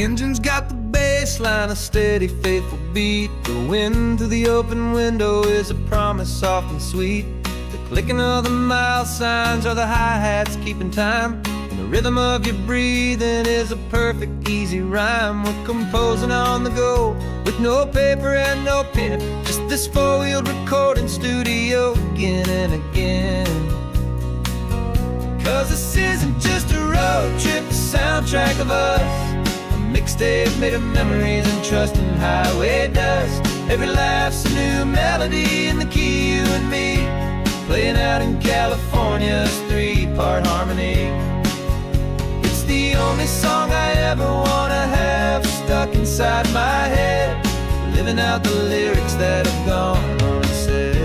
engine's got the bass line, a steady, faithful beat. The wind through the open window is a promise soft and sweet. The clicking of the mile signs are the hi-hats keeping time. And the rhythm of your breathing is a perfect, easy rhyme. We're composing on the go with no paper and no pen, just this four-wheeled recording studio again and again. 'Cause this isn't just a road trip, the soundtrack of us, a mixtape made of memories and trust in highway dust. Every laugh's a new melody in the key, you and me, playing out in California's three-part harmony. It's the only song I ever wanna have stuck inside my head, living out the lyrics that have gone unsaid.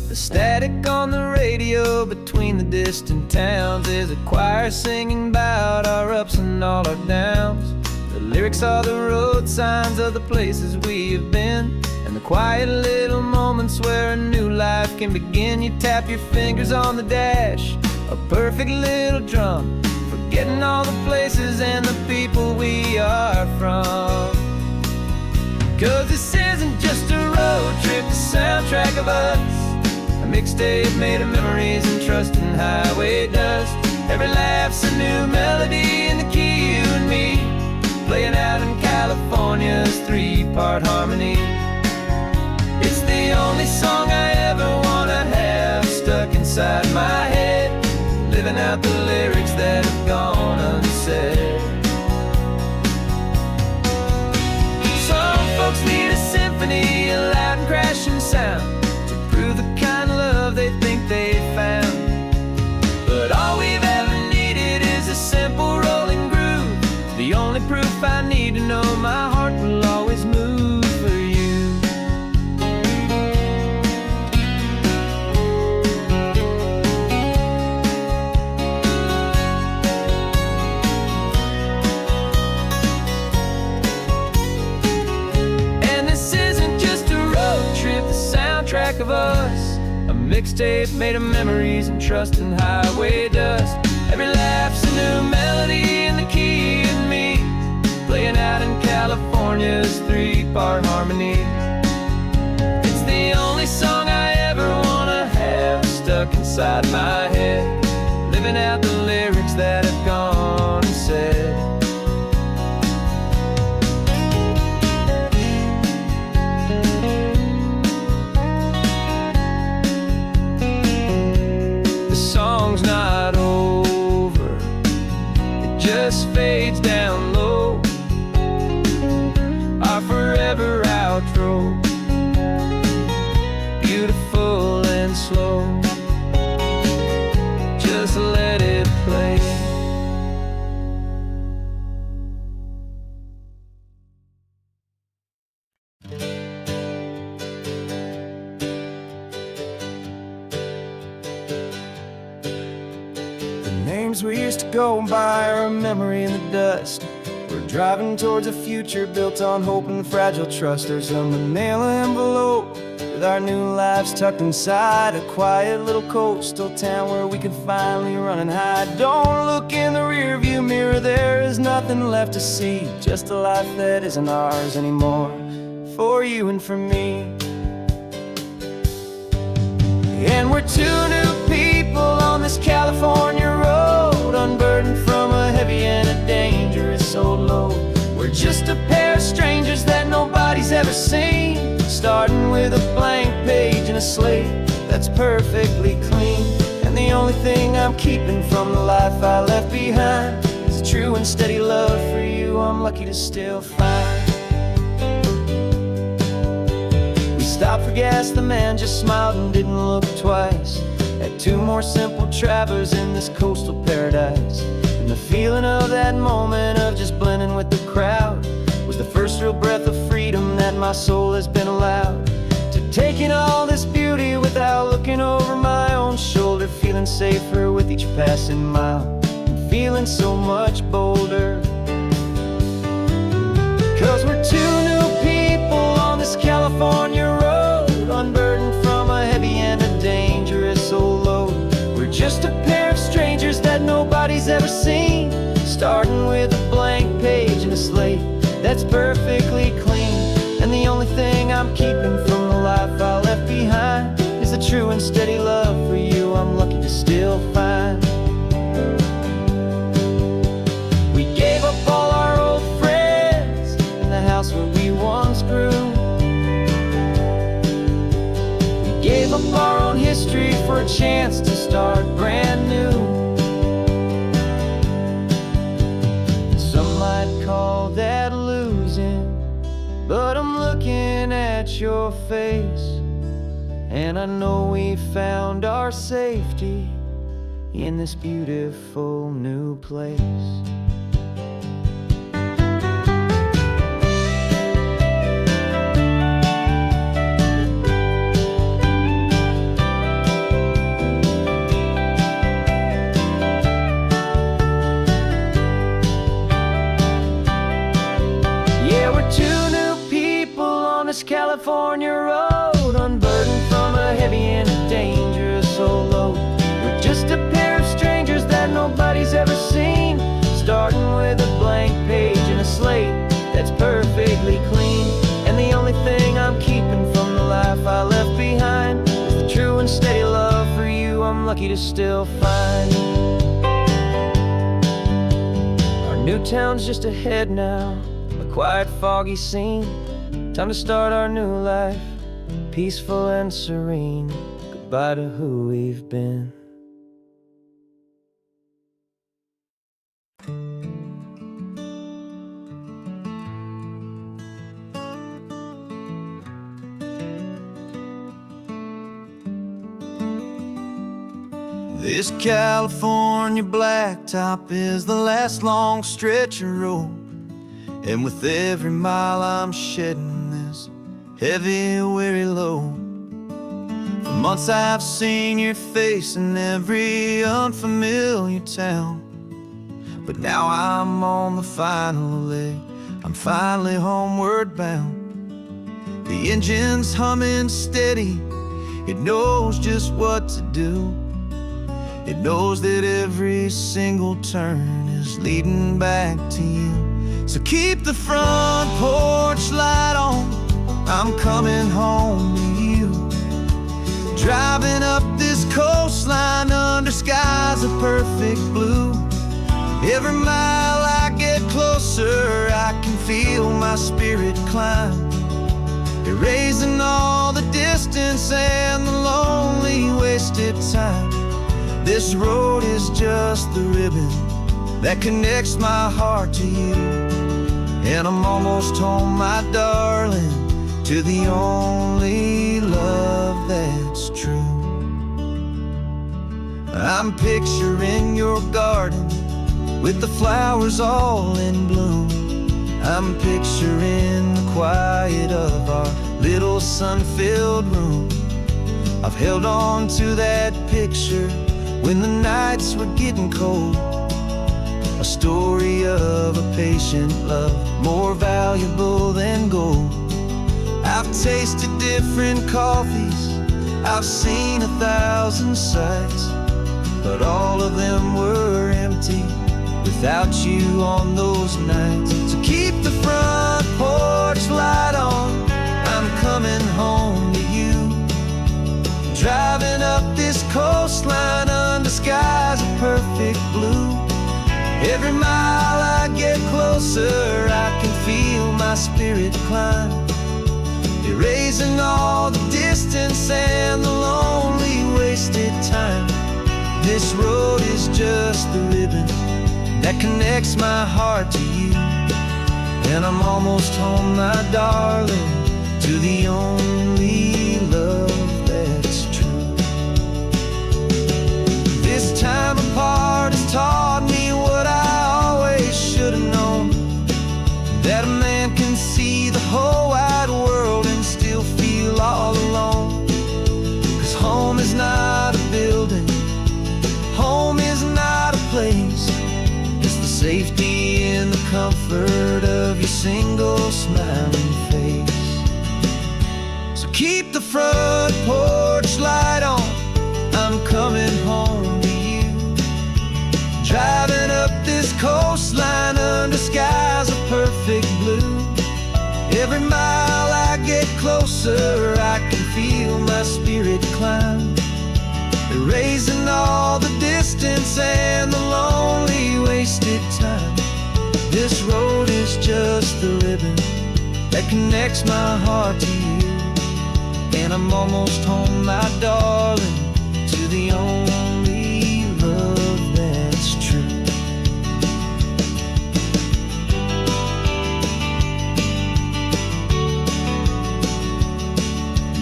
The static on the radio between the distant towns is a choir singing about our ups and all our downs. The lyrics are the road signs of the places we have been, and the quiet little moments where a new life can begin. You tap your fingers on the dash, a perfect little drum, forgetting all the places and the people we are from. 'Cause this isn't just a road trip, the soundtrack of us, a mixtape made of memories and trust in highway dust. Every laugh's a new melody in the key, you and me, playing out in California's three-part harmony. It's the only song I ever wanna have stuck inside my head, living out the lyrics that have gone unsaid. Some folks need a symphony, a loud and crashing sound, to prove the kind of love they think they found. But all we've ever needed is a simple rolling groove, the only proof I need to know my heart will always move for you. And this isn't just a road trip, the soundtrack of us, a mixtape made of memories and trust in highway dust. Every laugh's a new melody in the key, you and me, playing out in California's three-part harmony. It's the only song I ever wanna have stuck inside my head, living out the lyrics that have gone unsaid. The song's not over, it just fades down low, our forever outro, beautiful and slow. Just let it play. The names we used to go by are a memory in the dust. We're driving towards a future built on hope and fragile trust. There's a manila envelope with our new lives tucked inside, a quiet little coastal town where we can finally run and hide. Don't look in the rearview mirror, there is nothing left to see, just a life that isn't ours anymore, for you and for me. And we're two new people on this California road, unburdened from a heavy and a dangerous old load. We're just a pair of strangers that nobody's ever seen, starting with a blank page and a slate that's perfectly clean. And the only thing I'm keeping from the life I left behind is a true and steady love for you I'm lucky to still find. We stopped for gas, the man just smiled and didn't look twice. Had two more simple travelers in this coastal paradise. And the feeling of that moment of just blending with the crowd was the first real breath of freedom that my soul has been allowed to take in all this beauty without looking over my own shoulder, feeling safer with each passing mile and feeling so much bolder. 'Cause we're two new people on this California road, unburdened from a heavy and a dangerous old load. We're just a pair of strangers that nobody's ever seen, starting with a blank page and a slate that's perfectly clean. And the only thing I'm keeping from the life I left behind is the true and steady love for you I'm lucky to still find. We gave up all our old friends in the house where we once grew. We gave up our own history for a chance to start brand new. Some might call that losing, but I'm looking at your face, and I know we found our safety in this beautiful new place. Yeah, we're two new people on this California road, unburdened from a heavy and a dangerous old load. We're just a pair of strangers that nobody's ever seen, starting with a blank page and a slate that's perfectly clean. And the only thing I'm keeping from the life I left behind is the true and steady love for you I'm lucky to still find. Our new town's just ahead now, a quiet, foggy scene. Time to start our new life, peaceful and serene. Goodbye to who we've been. This California blacktop is the last long stretch of road, and with every mile I'm shedding this heavy, weary load. For months I've seen your face in every unfamiliar town, but now I'm on the final leg, I'm finally homeward bound. The engine's humming steady, it knows just what to do. It knows that every single turn is leading back to you. So keep the front porch light on, I'm coming home to you. Driving up this coastline under skies of perfect blue. Every mile I get closer, I can feel my spirit climb, erasing all the distance and the lonely wasted time. This road is just the ribbon that connects my heart to you, and I'm almost home, my darling, to the only love that's true. I'm picturing your garden with the flowers all in bloom. I'm picturing the quiet of our little sun-filled room. I've held on to that picture when the nights were getting cold, a story of a patient love more valuable than gold. I've tasted different coffees, I've seen 1,000 sights, but all of them were empty without you on those nights. So keep the front porch light on, I'm coming home to you. Driving up this coastline under skies of perfect blue. Every mile I get closer, I can feel my spirit climb, erasing all the distance and the lonely wasted time. This road is just the ribbon that connects my heart to you, and I'm almost home, my darling, to the only love that's true. This time apart has taught me what I always should have known, that a man can see the whole wide world and still feel all alone. 'Cause home is not a building, home is not a place, it's the safety and the comfort of your single smiling face. So keep the front porch light on, I'm coming home to you. Driving up this coastline closer, I can feel my spirit climb, erasing all the distance and the lonely wasted time. This road is just the ribbon that connects my heart to you, and I'm almost home, my darling, to the only love that's true.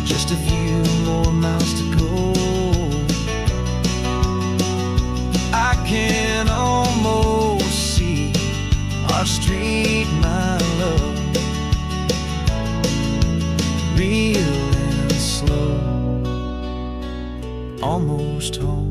Just a few more miles to go, I can almost see our street, my love, real and slow, almost home.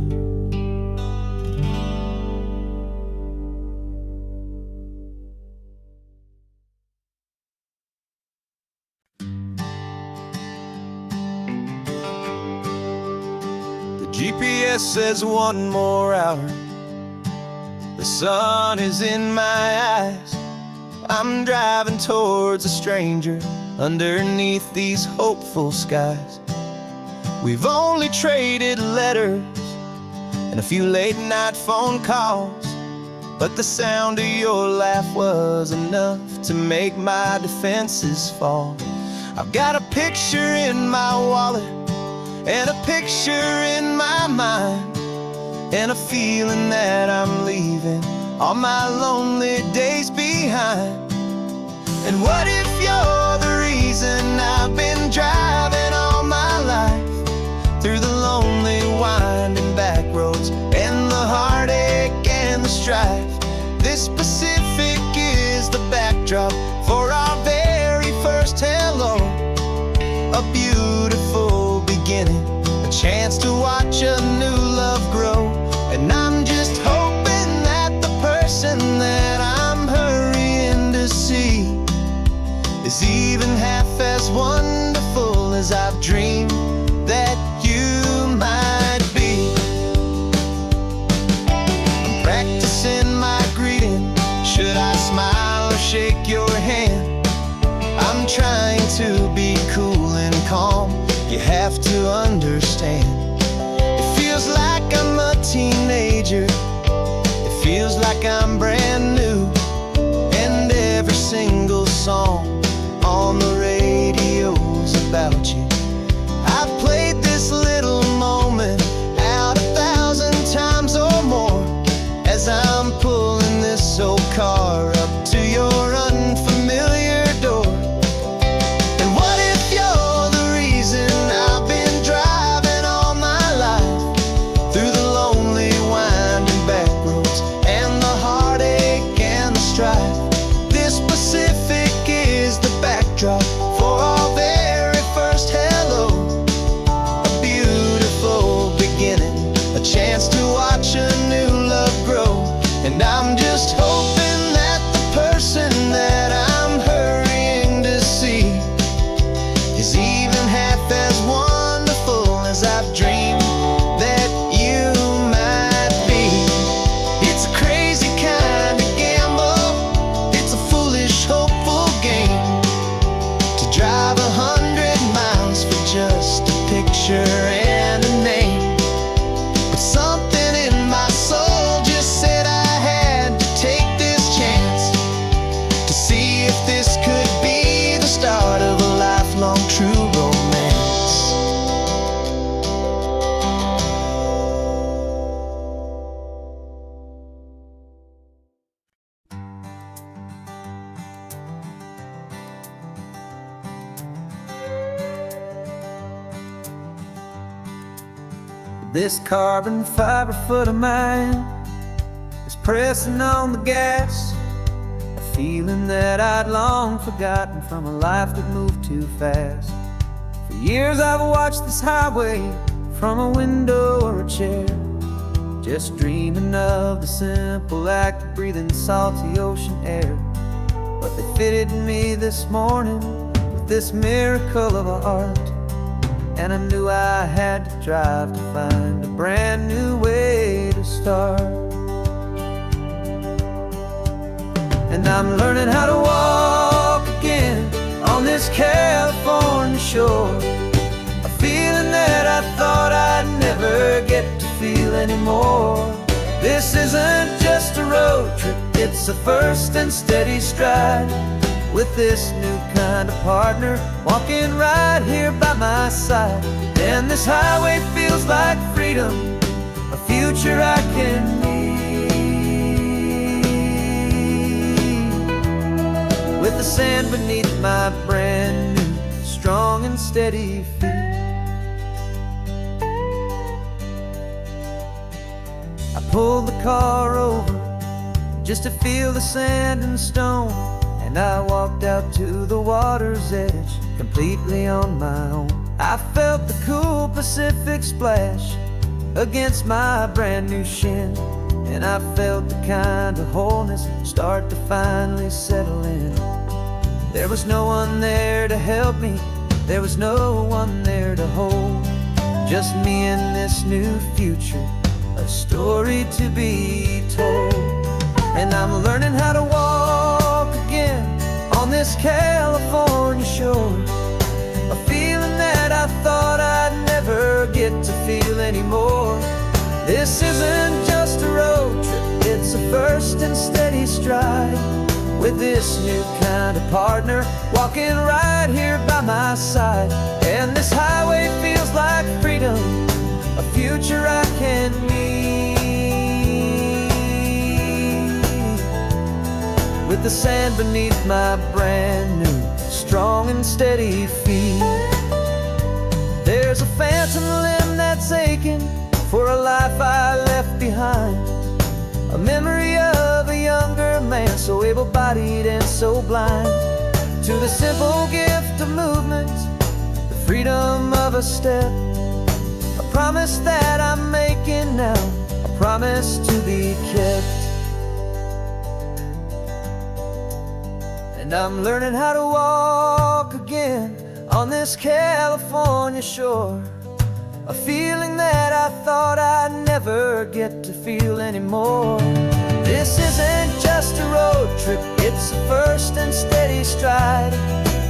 The GPS says one more hour. The sun is in my eyes. I'm driving towards a stranger underneath these hopeful skies. We've only traded letters and a few late night phone calls, but the sound of your laugh was enough to make my defenses fall. I've got a picture in my wallet and a picture in my mind, and a feeling that I'm leaving all my lonely days behind. And what if you're the reason I've been driving all my life, through the lonely winding back roads and the heartache and the strife? This Pacific is the backdrop for our very first hello, a beautiful beginning, a chance to watch a new love grow. And I'm just hoping that the person that I'm hurrying to see is even half as wonderful as I've dreamed that you might be. I'm practicing my greeting. Should I smile or shake your hand? I'm trying to be cool and calm. You have to understand. It feels like I'm a teenager. It feels like I'm brand new. And every single song on the radio's about you. I've played this little moment out 1,000 times or more, as I'm pulling this old car up to your unfamiliar door. And what if you're the reason I've been driving all my life, through the lonely winding back roads and the heartache and the strife? This Pacific is the backdrop for our very first hello, a beautiful beginning, a chance to watch a new love grow. And I'm just hoping that the person that I'm hurrying to see is even half as wonderful as I've dreamed that you might be. It's a crazy kind of gamble, it's a foolish, hopeful game, to drive 100 miles for just a picture and a name. But something in my soul just said I had to take this chance, to see if this could be the start of a lifelong true romance. This carbon fiber foot of mine is pressing on the gas, a feeling that I'd long forgotten from a life that moved too fast. For years I've watched this highway from a window or a chair, just dreaming of the simple act of breathing salty ocean air. But they fitted me this morning with this miracle of art, and I knew I had to drive to find a brand new way to start. And I'm learning how to walk again on this California California shore. A feeling that I thought I'd never get to feel anymore. This isn't just a road trip, it's a first and steady stride. With this new kind of partner walking right here by my side. And this highway feels like freedom, a future I can need. With the sand beneath my brand new, strong and steady feet. I pulled the car over just to feel the sand and stone, and I walked out to the water's edge, completely on my own. I felt the cool Pacific splash against my brand new shin, and I felt the kind of wholeness start to finally settle in. There was no one there to help me, there was no one there to hold. Just me and this new future, a story to be told. And I'm learning how to walk again on this California shore. A feeling that I thought I'd never get to feel anymore. This isn't just a road trip, it's a first and steady stride. With this new kind of partner walking right here by my side. And this highway feels like freedom, a future I can need. With the sand beneath my brand new, strong and steady feet. There's a phantom limb that's aching for a life I left behind. A memory of a younger man, so able-bodied and so blind. To the simple gift of movement, the freedom of a step. A promise that I'm making now, a promise to be kept. And I'm learning how to walk again on this California shore. A feeling that I thought I'd never get to feel anymore. This isn't just a road trip, it's a first and steady stride.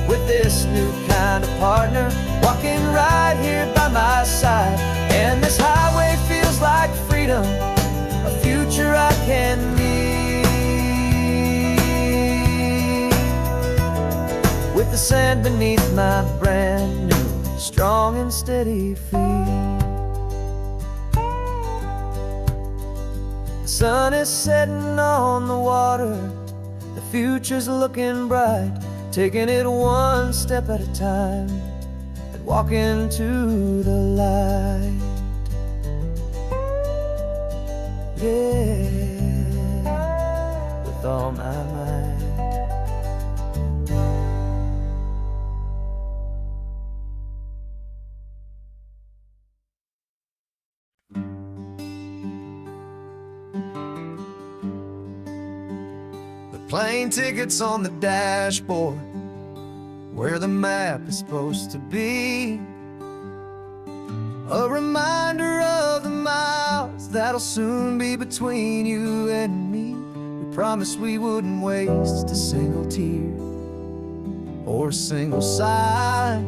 With this new kind of partner walking right here by my side. And this highway feels like freedom, a future I can need. With the sand beneath my brand new, strong and steady feet. The sun is setting on the water, the future's looking bright. Taking it one step at a time and walking to the light. Yeah, with all my might. Plane tickets on the dashboard, where the map is supposed to be. A reminder of the miles that'll soon be between you and me. We promised we wouldn't waste a single tear or a single sigh.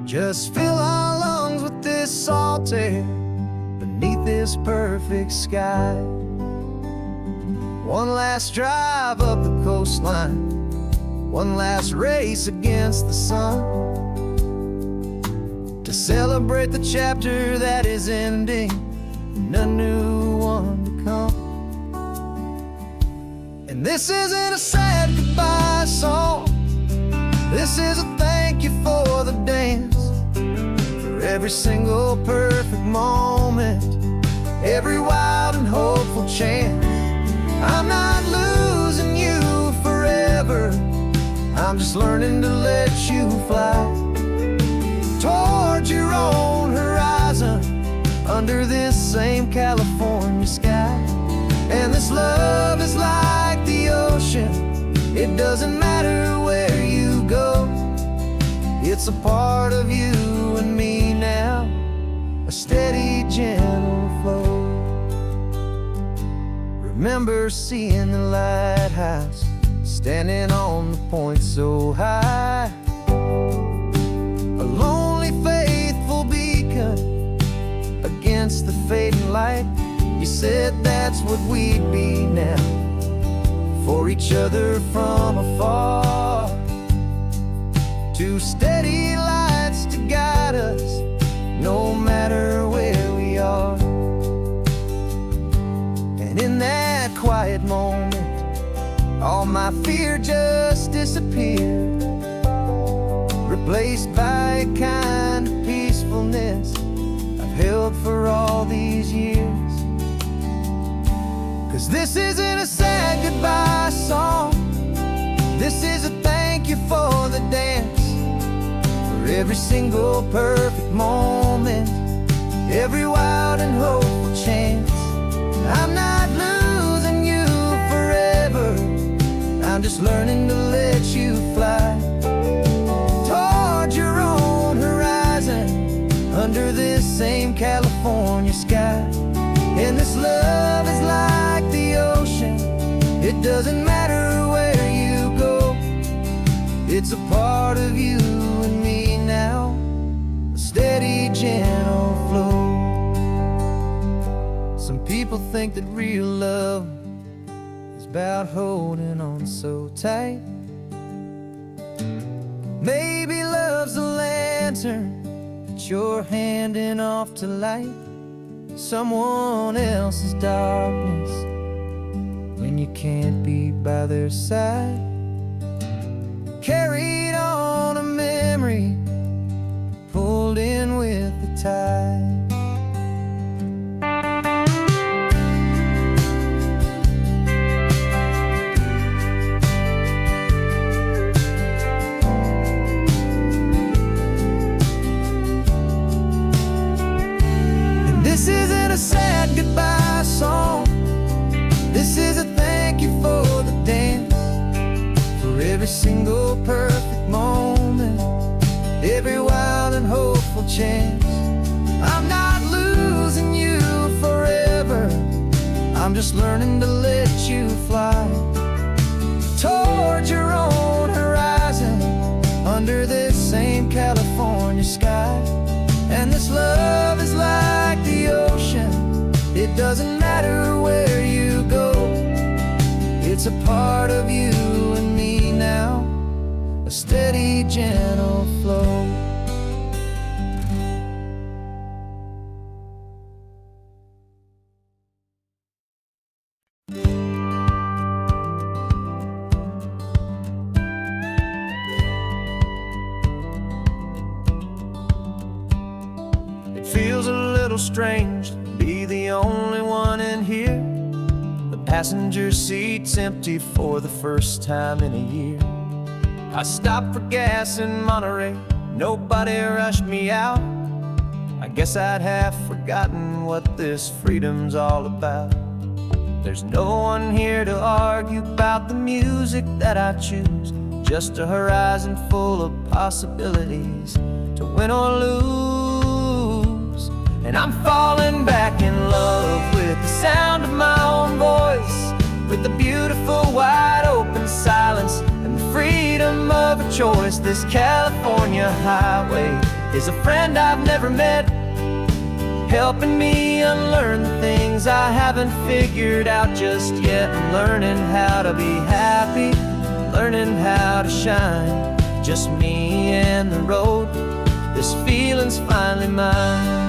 Just fill our lungs with this salt air beneath this perfect sky. One last drive up the coastline, one last race against the sun, to celebrate the chapter that is ending and a new one to come. And this isn't a sad goodbye song, this is a thank you for the dance, for every single perfect moment, every wild and hopeful chance. I'm not losing you forever, I'm just learning to let you fly toward your own horizon, under this same California sky. And this love is like the ocean, it doesn't matter where you go. It's a part of you and me now, a steady, gentle flow. Remember seeing the lighthouse, standing on the point so high. light. You said that's what we'd be now, for each other from afar. Two steady lights to guide us, no matter where we are. And in that quiet moment, all my fear just disappeared, replaced by a kind of peacefulness I've held for all these years. 'Cause this isn't a sad goodbye song, this is a thank you for the dance, for every single perfect moment, every wild and hopeful chance. I'm not losing you forever, I'm just learning to let you fly toward your own horizon, under this same California sky. And this love is like the ocean, it doesn't matter where you go, it's a part of you and me now, a steady, gentle flow. Some people think that real love is about holding on so tight. Maybe love's a lantern that you're handing off to light someone else's darkness when you can't be by their side. Carried on a memory, pulled in with the tide. This isn't a sad goodbye song, this is a thank you for the dance, for every single perfect moment, every wild and hopeful chance. I'm not losing you forever, I'm just learning to let you fly toward your own horizon, under this same California sky. And this love is like the ocean, it doesn't matter where you go, it's a part of you and me now, a steady, gentle flow. Feels a little strange to be the only one in here. The passenger seat's empty for the first time in a year. I stopped for gas in Monterey, nobody rushed me out. I guess I'd have forgotten what this freedom's all about. There's no one here to argue about the music that I choose, just a horizon full of possibilities to win or lose. And I'm falling back in love with the sound of my own voice, with the beautiful wide open silence and the freedom of a choice. This California highway is a friend I've never met, helping me unlearn the things I haven't figured out just yet. I'm learning how to be happy, learning how to shine, just me and the road, this feeling's finally mine.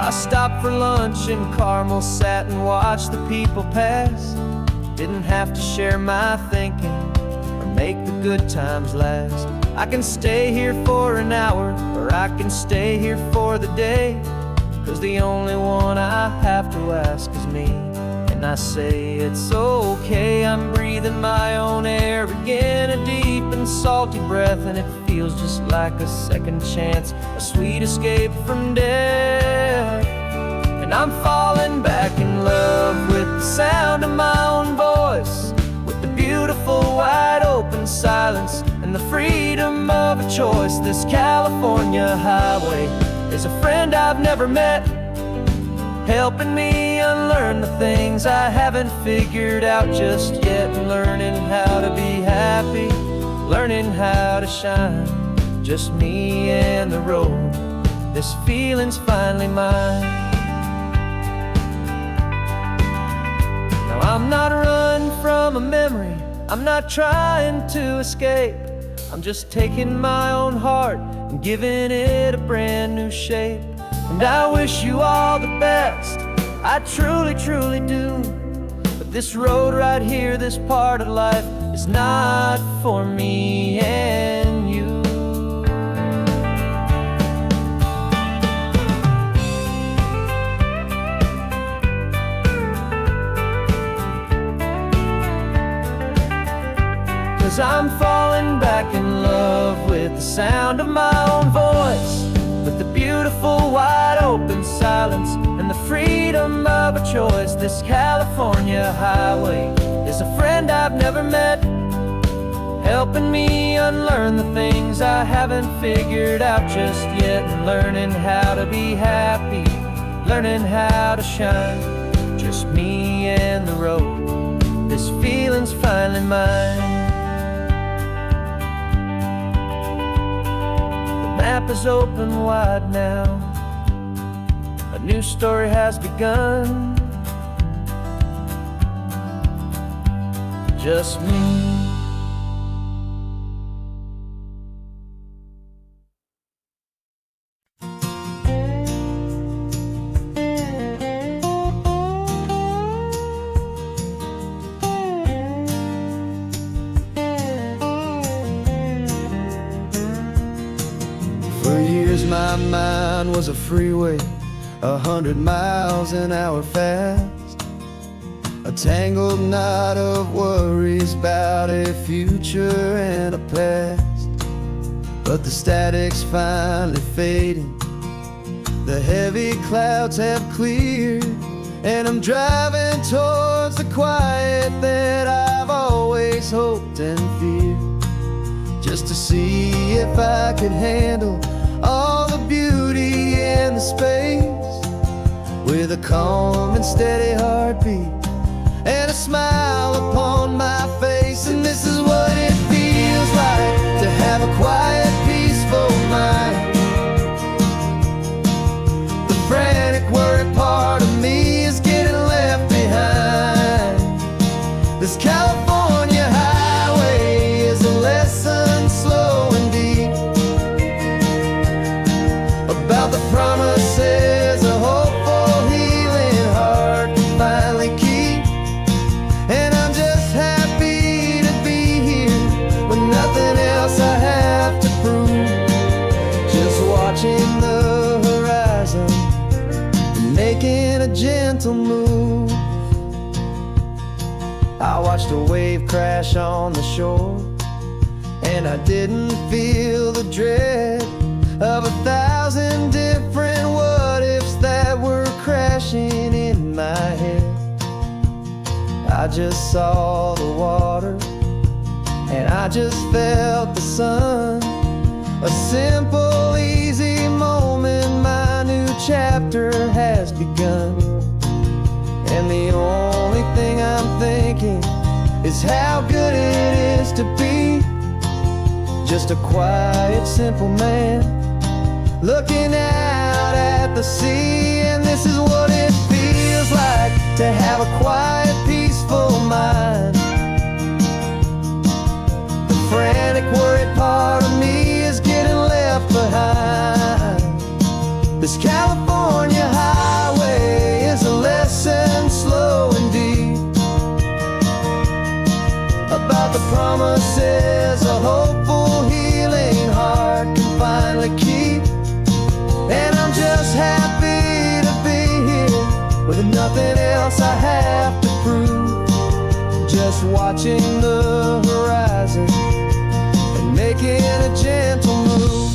I stopped for lunch in Carmel, sat and watched the people pass. Didn't have to share my thinking or make the good times last. I can stay here for an hour, or I can stay here for the day, 'cause the only one I have to ask is me. And I say it's okay, I'm breathing my own air again, a deep and salty breath, and it feels just like a second chance, a sweet escape from death. And I'm falling back in love with the sound of my own voice, with the beautiful wide open silence and the freedom of a choice. This California highway is a friend I've never met, helping me unlearn the things I haven't figured out just yet. Learning how to be happy, learning how to shine, just me and the road, this feeling's finally mine. Now I'm not running from a memory, I'm not trying to escape. I'm just taking my own heart and giving it a brand new shape. And I wish you all the best, I truly, truly do. But this road right here, this part of life, is not for me and you. Cause I'm falling back in love with the sound of my own voice, with the beautiful wide open silence and the freedom of a choice. This California highway is a friend I've never met, helping me unlearn the things I haven't figured out just yet, and learning how to be happy, learning how to shine. Just me and the road, this feeling's finally mine. The map is open wide now, a new story has begun. Just me. For years my mind was a freeway, 100 miles an hour fast, a tangled knot of worries about a future and a past. But the static's finally fading, the heavy clouds have cleared, and I'm driving towards the quiet that I've always hoped and feared, just to see if I could handle all the beauty and the space, with a calm and steady heartbeat and a smile upon my face. And this is what it feels like to have a quiet, peaceful mind. The frantic, worried part of me is getting left behind. This California highway is a lesson slow and deep about the promises a hopeful, healing heart can finally keep. And I'm just happy to be here with nothing else I have to prove, just watching the horizon and making a gentle move. I watched a wave crash on the shore, and I didn't feel the dread of 1,000 different what-ifs that were crashing in my head. I just saw the water, and I just felt the sun. A simple, easy moment, my new chapter has begun. And the only thing I'm thinking is how good it is to be just a quiet, simple man looking out at the sea. And this is what it feels like to have a quiet, peaceful mind. The frantic, worried part of me is getting left behind. This California highway is a lesson slow and deep about the promises a hopeful, healing heart can finally keep. And I'm just happy to be here with nothing else I have to prove, just watching the horizon and making a gentle move.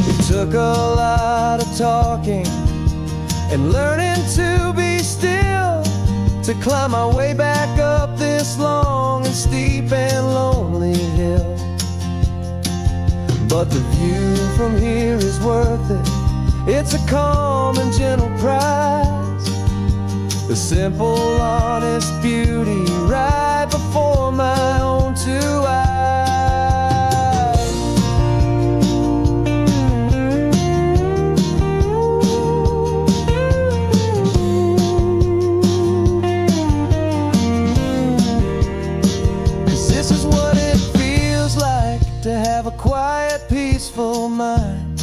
It took a lot of talking and learning to be still to climb my way back up this long and steep and lonely hill. But the view from here is worth it. It's a calm and gentle prize, the simple, honest beauty right before my own two eyes. quiet, peaceful mind.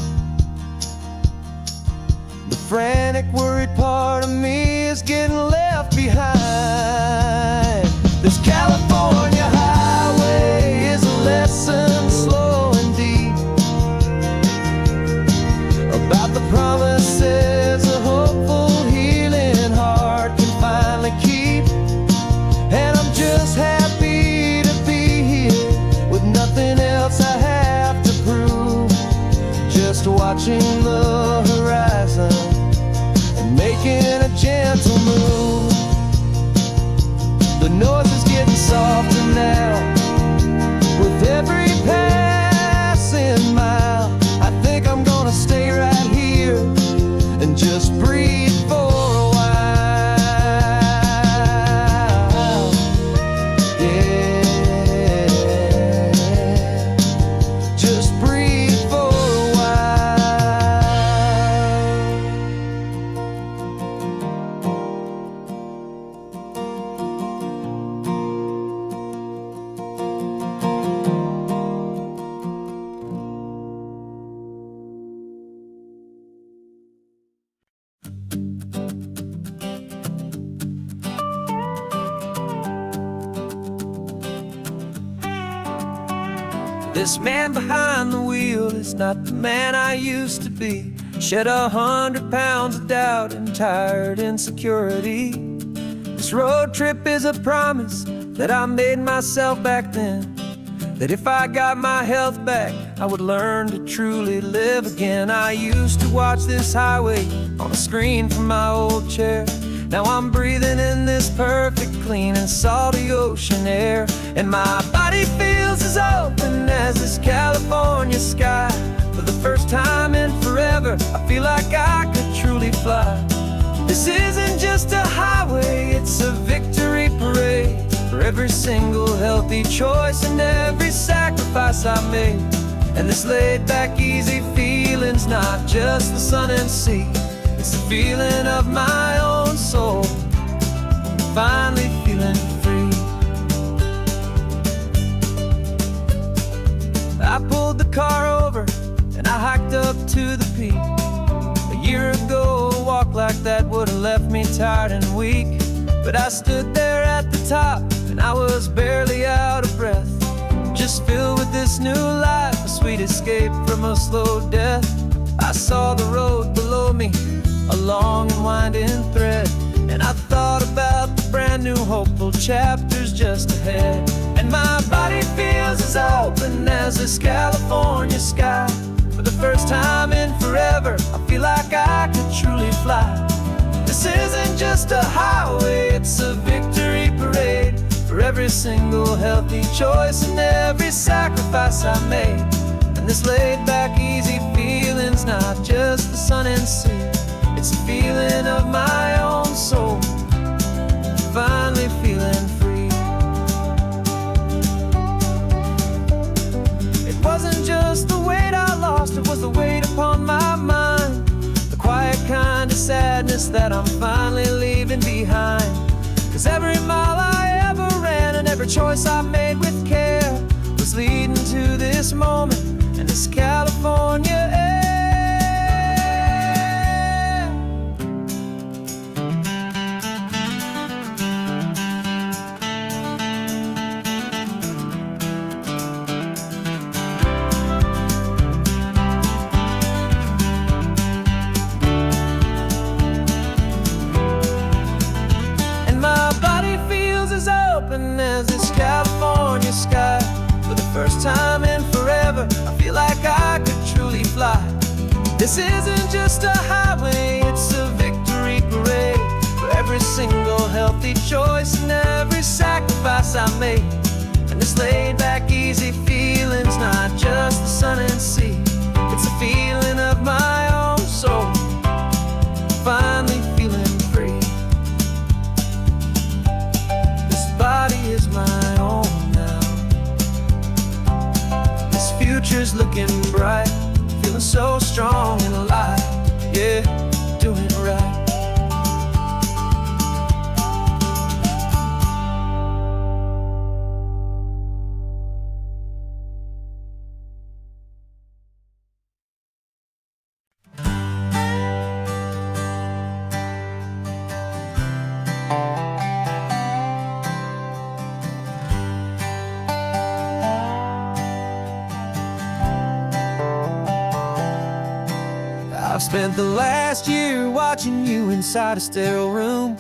The frantic, worried part of me is getting left behind. This California highway is a lesson, slow and deep, about the promises a hopeful, healing heart can finally keep. And I'm just happy to be here with nothing else I have to prove, just watching the horizon and making a gentle move. The noise is getting softer now with every passing mile. I think I'm gonna stay right here and just breathe for a while. Yeah, just breathe for a This man behind the wheel is not the man I used to be. Shed 100 pounds of doubt and tired insecurity. This road trip is a promise that I made myself back then, that if I got my health back, I would learn to truly live again. I used to watch this highway on a screen from my old chair. Now I'm breathing in this perfect, clean and salty ocean air. And my body feels as open as this California sky. For the first time in forever, I feel like I could truly fly. This isn't just a highway, it's a victory parade for every single healthy choice and every sacrifice I made. And this laid back, easy feeling's not just the sun and sea, it's the feeling of my own soul, finally feeling free. I pulled the car over and I hiked up to the peak. A year ago, a walk like that would have left me tired and weak. But I stood there at the top and I was barely out of breath, just filled with this new life, a sweet escape from a slow death. I saw the road below me, a long and winding thread, and I thought about the brand new hopeful chapters just ahead. And my body feels as open as this California sky. For the first time in forever, I feel like I could truly fly. This isn't just a highway, it's a victory parade for every single healthy choice and every sacrifice I made. And this laid back, easy feeling's not just the sun and sea, it's a feeling of my own soul, finally feeling free. It wasn't just the weight I lost, it was the weight upon my mind, the quiet kind of sadness that I'm finally leaving behind. 'Cause every mile I ever ran and every choice I made with care was leading to this moment and this California air. As this California sky. For the first time in forever, I feel like I could truly fly. This isn't just a highway, it's a victory parade for every single healthy choice and every sacrifice I made. And this laid back, easy feeling's not just the sun and sea, it's a feeling of my own soul, finally feeling free. Body is my own now. This future's looking bright, feeling so strong and alive. Yeah, doing right. Spent the last year watching you inside a sterile room,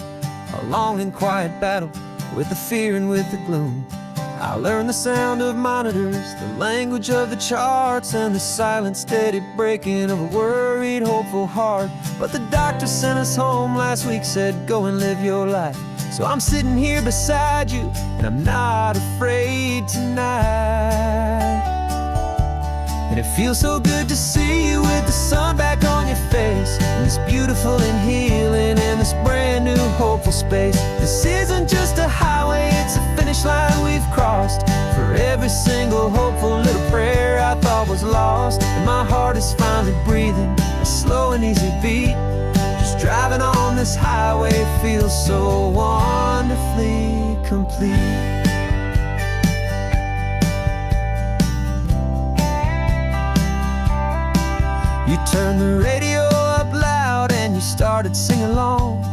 a long and quiet battle with the fear and with the gloom. I learned the sound of monitors, the language of the charts, and the silent steady breaking of a worried, hopeful heart. But the doctor sent us home last week, said go and live your life. So I'm sitting here beside you, and I'm not afraid tonight. And it feels so good to see you with the sun back on your face, and this beautiful and healing in this brand new hopeful space. This isn't just a highway, it's a finish line we've crossed. For every single hopeful little prayer I thought was lost, and my heart is finally breathing a slow and easy beat. Just driving on this highway feels so wonderfully complete. You turned the radio up loud and you started singing along,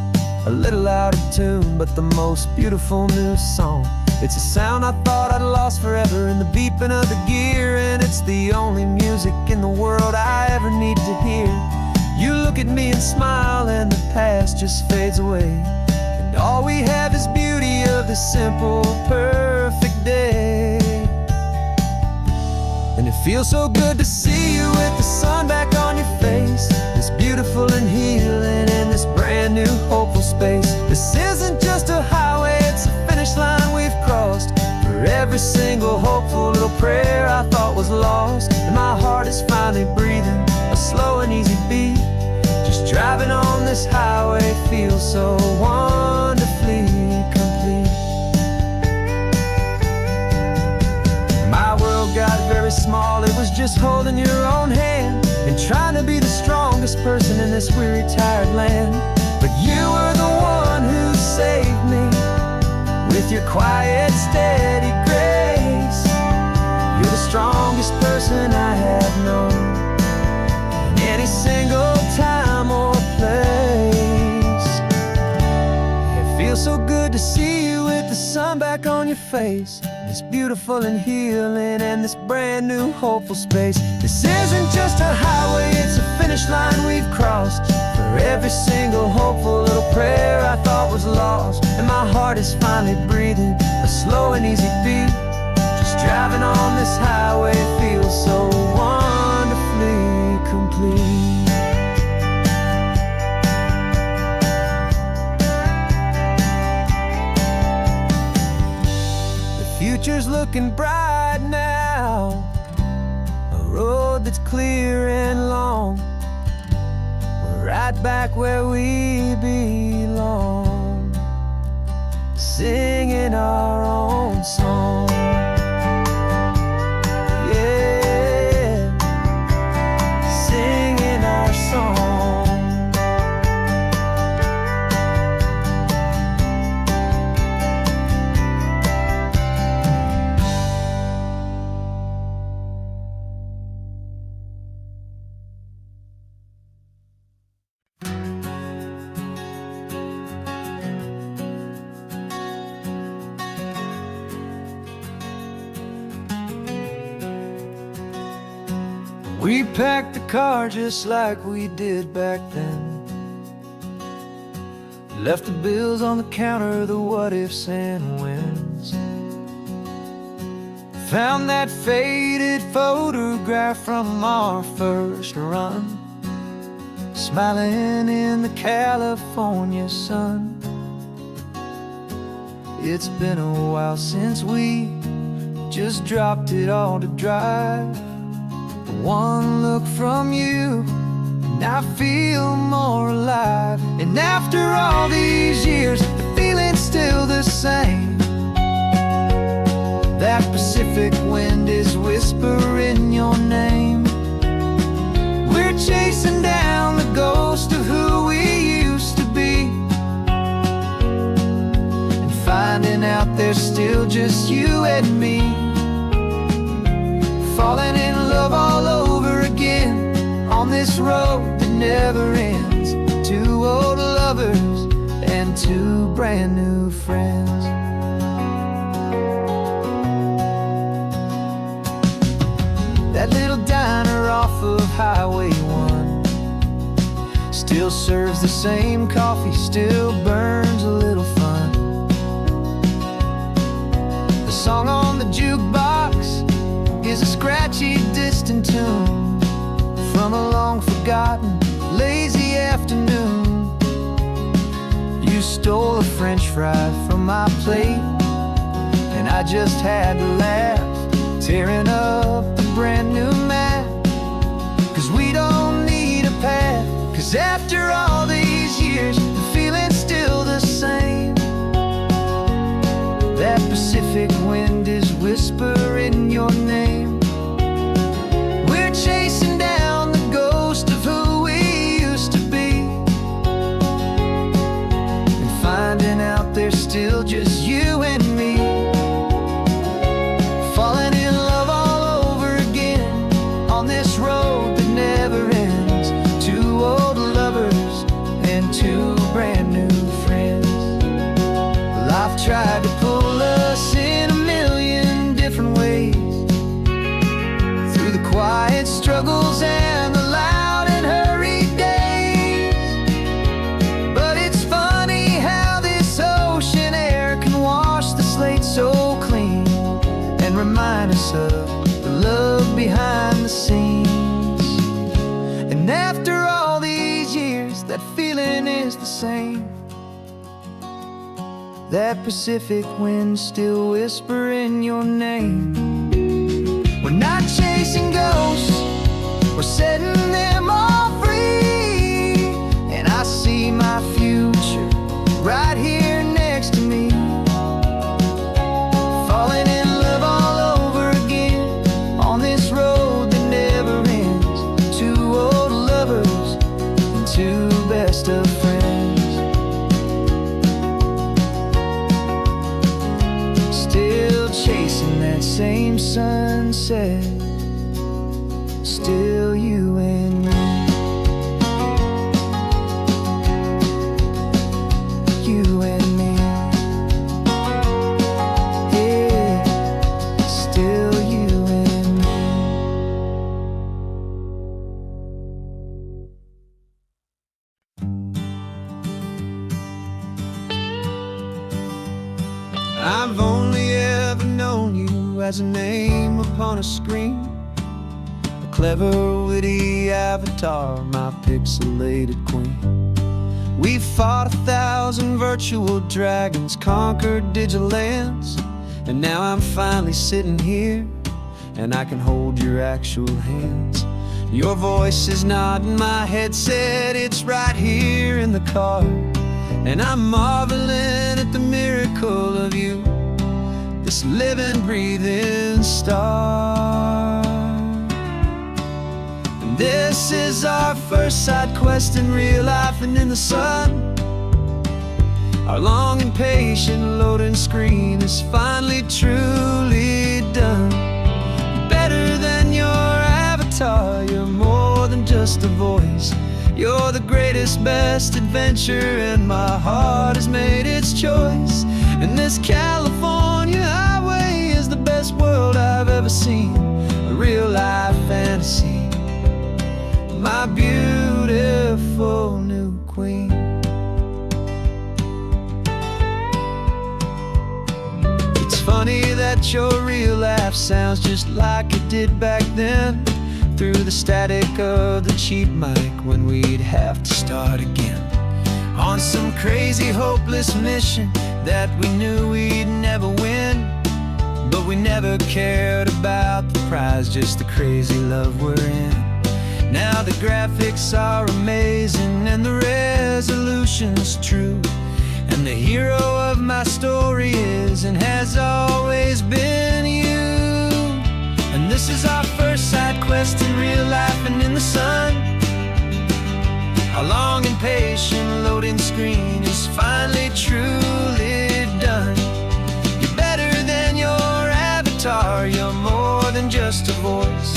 a little out of tune, but the most beautiful new song. It's a sound I thought I'd lost forever in the beeping of the gear, and it's the only music in the world I ever need to hear. You look at me and smile, and the past just fades away, and all we have is beauty of this simple, perfect day. And it feels so good to see you with the sun back on your face, this beautiful and healing in this brand new hopeful space. This isn't just a highway, it's a finish line we've crossed. For every single hopeful little prayer I thought was lost, and my heart is finally breathing a slow and easy beat. Just driving on this highway feels so wonderfully complete. My world got very small, it was just holding your own hand and trying to be the strongest person in this weary, tired land. But you were the one who saved me with your quiet, steady grace. You're the strongest person I have known in any single time or place. It feels so good to see you with the sun back on your face, this beautiful and healing and this brand new hopeful space. This isn't just a highway, it's a finish line we've crossed. For every single hopeful little prayer I thought was lost, and my heart is finally breathing a slow and easy beat. Just driving on this highway feels so wonderfully complete. Future's looking bright now, a road that's clear and long. We're right back where we belong, singing our own song. Yeah, singing our song. We packed the car just like we did back then, left the bills on the counter, the what ifs and whens. Found that faded photograph from our first run, smiling in the California sun. It's been a while since we just dropped it all to drive. One look from you and I feel more alive. And after all these years, the feeling's still the same. That Pacific wind is whispering your name. We're chasing down the ghost of who we used to be, and finding out there's still just you and me. Falling in love all over again on this road that never ends. Two old lovers and two brand new friends. That little diner off of Highway 1 still serves the same coffee, still burns a little fun. The song on the jukebox is a scratchy, distant tune from a long-forgotten, lazy afternoon. You stole a French fry from my plate, and I just had to laugh, tearing up the brand new map. 'Cause we don't need a path, 'cause after all these years, the feeling's still the same. That Pacific wind is whispering your name. We're chasing down the ghost of who we used to be, and finding out there's still just you and me. Falling in love all over again on this road that never ends. Two old lovers and two brand new friends. Well, I've tried to pull us in a million different ways, through the quiet struggles and the loud and hurried days. But it's funny how this ocean air can wash the slate so clean, and remind us of the love behind the scenes. And after all these years, that feeling is the same. That Pacific wind still whispering your name. We're not chasing ghosts, we're setting them all free. And I see my future right here next to me. Falling in love all over again on this road that never ends. Two old lovers and two best of friends. Still chasing that same sunset, still you and me. You and me. Yeah, still you and me. I've only ever known you as a name upon a screen, a clever, witty avatar, my pixelated queen. We fought 1,000 virtual dragons, conquered digital lands, and now I'm finally sitting here, and I can hold your actual hands. Your voice is not in my headset, it's right here in the car. And I'm marveling at the miracle of you, this living, breathing star. And this is our first side quest in real life and in the sun. Our long and patient loading screen is finally truly done. You're better than your avatar, you're more than just a voice. You're the greatest, best adventure, and my heart has made its choice. And this California highway is the best world I've ever seen, a real life fantasy, my beautiful new queen. It's funny that your real life sounds just like it did back then, through the static of the cheap mic when we'd have to start again, on some crazy hopeless mission that we knew we'd never win. But we never cared about the prize, just the crazy love we're in. Now the graphics are amazing and the resolution's true, and the hero of my story is and has always been you. And this is our first side quest in real life and in the sun. Our long and patient loading screen is finally truly done. You're better than your avatar, you're more than just a voice.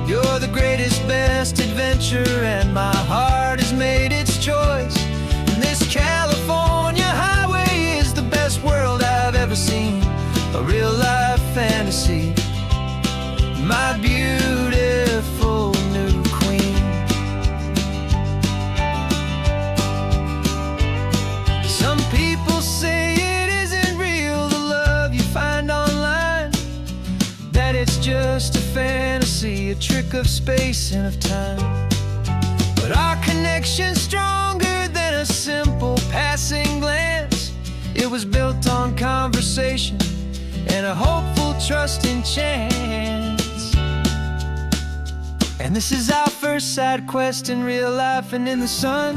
You're the greatest, best adventure, and my heart has made its choice. And this California highway is the best world I've ever seen, a real life fantasy, my beautiful new queen. it's just a fantasy, a trick of space and of time. But our connection's stronger than a simple passing glance. It was built on conversation and a hopeful trusting chance. And this is our first side quest in real life and in the sun.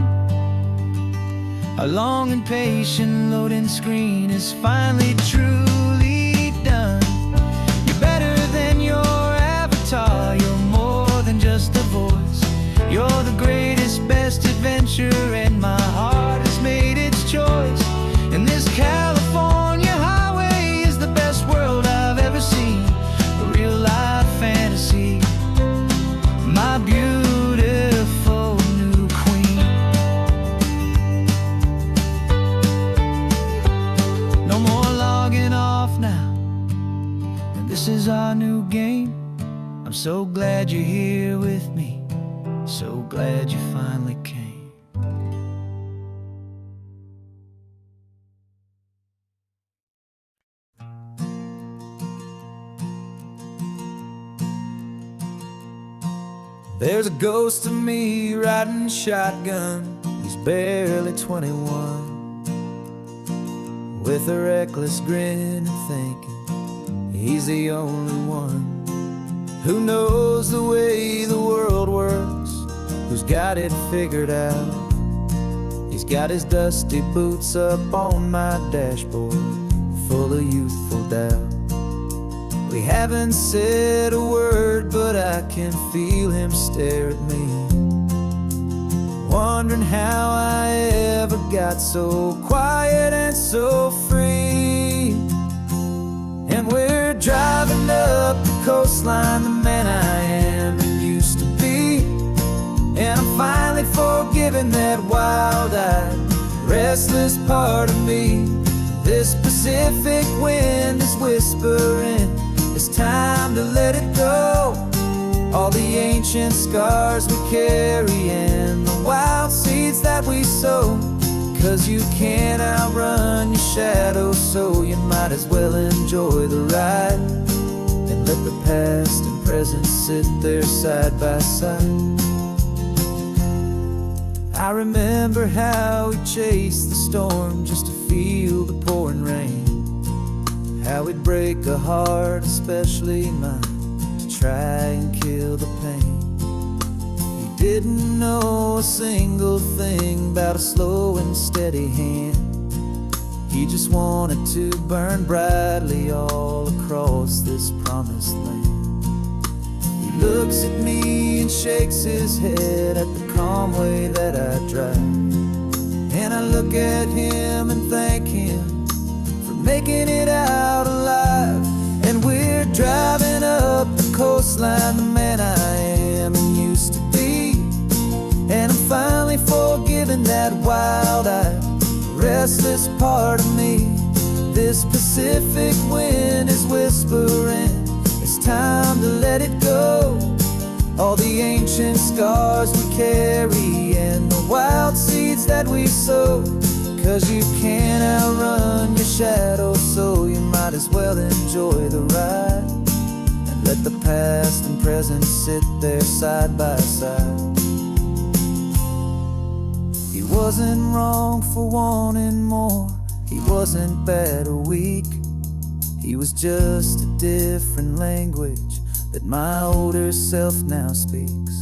Our long and patient loading screen is finally truly done. You're better than your avatar, you're more than just a voice. You're the greatest, best adventure, and my heart has made its choice. And this California highway is the best world I've ever seen, a real life fantasy, my beautiful new queen. No more logging off now, and this is our new game. I'm so glad you're here with me, so glad you finally came. There's a ghost of me riding shotgun. He's barely 21, with a reckless grin and thinking he's the only one who knows the way the world works, who's got it figured out. He's got his dusty boots up on my dashboard, full of youthful doubt. We haven't said a word, but I can feel him stare at me, wondering how I ever got so quiet and so free. And we're driving up the coastline, the man I am and used to be. And I'm finally forgiving that wild-eyed, restless part of me. This Pacific wind is whispering, it's time to let it go. All the ancient scars we carry and the wild seeds that we sow. 'Cause you can't outrun your shadow, so you might as well enjoy the ride and let the past and present sit there side by side. I remember how we chased the storm just to feel the pouring rain, how we'd break a heart, especially mine, to try and kill the pain. He didn't know a single thing about a slow and steady hand. He just wanted to burn brightly all across this promised land. He looks at me and shakes his head at the calm way that I drive, and I look at him and thank him making it out alive. And we're driving up the coastline, the man I am and used to be. And I'm finally forgiving that wild-eyed, restless part of me. This Pacific wind is whispering, it's time to let it go. All the ancient scars we carry and the wild seeds that we sow. 'Cause you can't outrun your shadow, so you might as well enjoy the ride and let the past and present sit there side by side. He wasn't wrong for wanting more, he wasn't bad or weak. He was just a different language that my older self now speaks.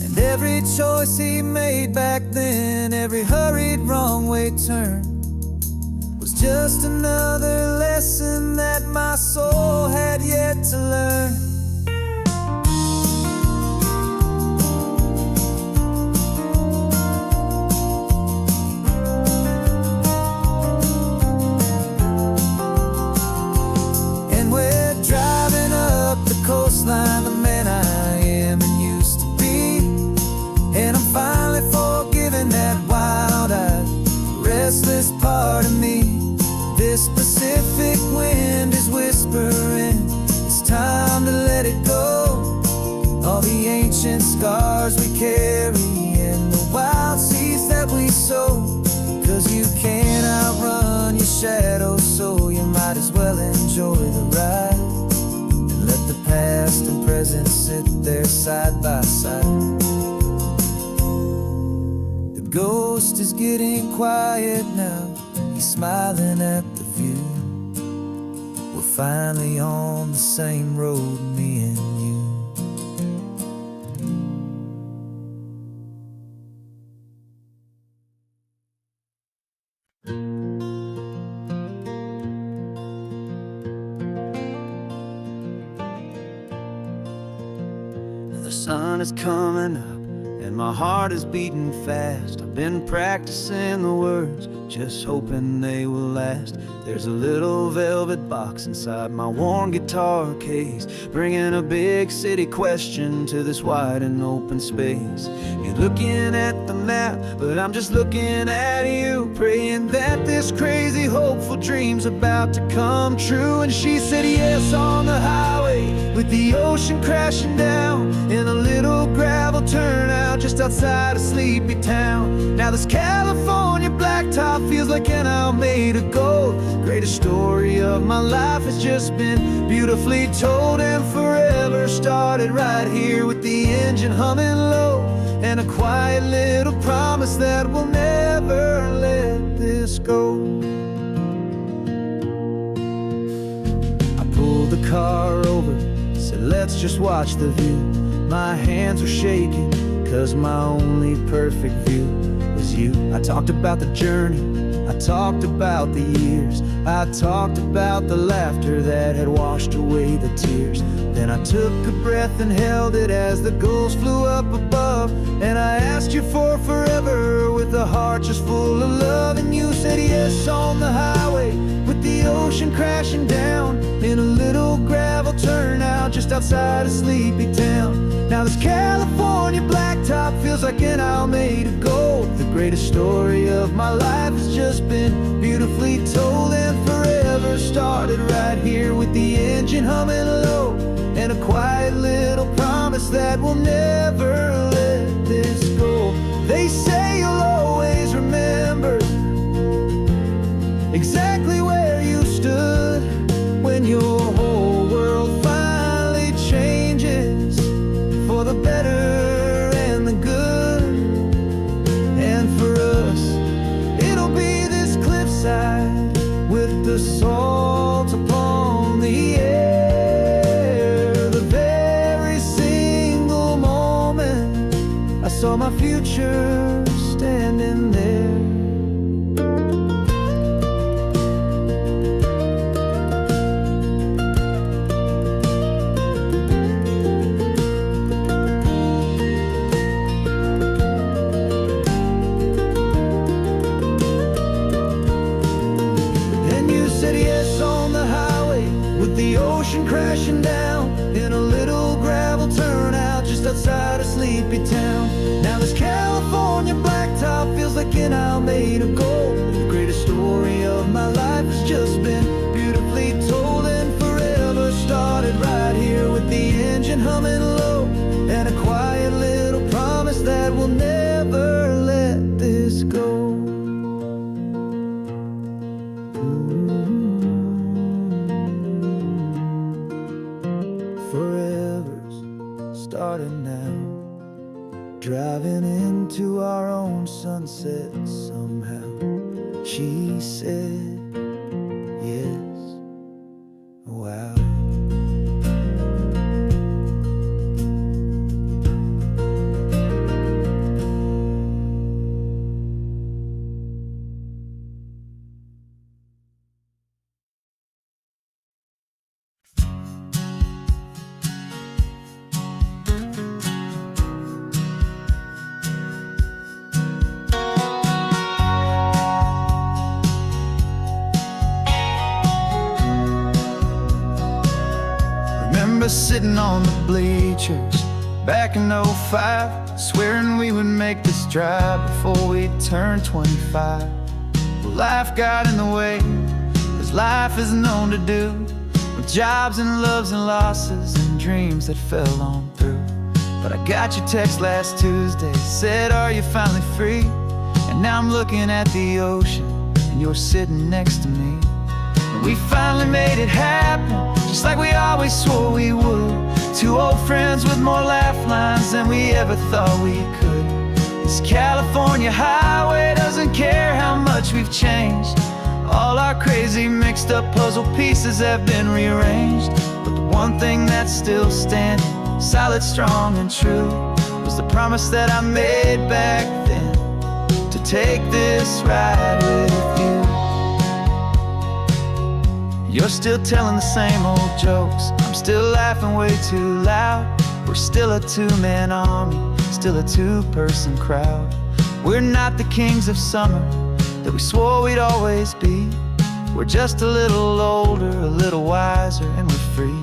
And every choice he made back then, every hurried wrong way turn, was just another lesson that my soul had yet to learn. And we're driving up the coastline, the man I am and used to be. And I'm finally forgiving that wild-eyed, restless part of me. This Pacific wind is whispering, it's time to let it go. All the ancient scars we carry and the wild seeds that we sow. 'Cause you can't outrun your shadow, so you might as well enjoy the ride and let presents sit there side by side. The ghost is getting quiet now, he's smiling at the view. We're finally on the same road, me and you. The sun is coming up and my heart is beating fast. I've been practicing the words, just hoping they will last. There's a little velvet box inside my worn guitar case, bringing a big city question to this wide and open space. You're looking at the map, but I'm just looking at you, praying that this crazy hopeful dream's about to come true. And she said yes on the highway, with the ocean crashing down in a little gravel turnout just outside of Sleepy Town. Now this California blacktop feels like an owl made of gold. Greatest story of my life has just been beautifully told, and forever started right here with the engine humming low, and a quiet little promise that we'll never let this go. I pulled the car over, said let's just watch the view. My hands were shaking, cause my only perfect view was you. I talked about the journey, I talked about the years, I talked about the laughter that had washed away the tears. Then I took a breath and held it as the gulls flew up above, and I asked you for forever with a heart just full of love. And you said yes on the highway, with the ocean crashing down in a little gravel turnout just outside of Sleepy Town. Now this California blacktop feels like an owl made of gold. The greatest story of my life has just been beautifully told, and forever started right here with the engine humming low, and a quiet little promise that we'll never let this go. They say you'll always remember exactly where you stood when your whole world finally changes for the better and the good. And for us, it'll be this cliffside with the salt upon the air. The very single moment I saw my future standing there. The ocean crashing down in a little gravel turnout just outside of Sleepy Town. Now this California blacktop feels like an owl made of gold. The greatest story of my life has just been beautifully told, and forever started right here with the engine humming low, and a quiet little promise that we'll never let this go. Forever's starting now, driving into our own sunset somehow. She said yes, wow. Sitting on the bleachers back in '05, swearing we would make this drive before we turned 25. Well, life got in the way, as life is known to do, with jobs and loves and losses and dreams that fell on through. But I got your text last Tuesday, said are you finally free? And now I'm looking at the ocean and you're sitting next to me. We finally made it happen, just like we always swore we would. Two old friends with more laugh lines than we ever thought we could. This California highway doesn't care how much we've changed. All our crazy mixed up puzzle pieces have been rearranged. But the one thing that's still standing, solid, strong, and true, was the promise that I made back then, to take this ride with you. You're still telling the same old jokes, I'm still laughing way too loud. We're still a two-man army, still a two-person crowd. We're not the kings of summer that we swore we'd always be. We're just a little older, a little wiser, and we're free.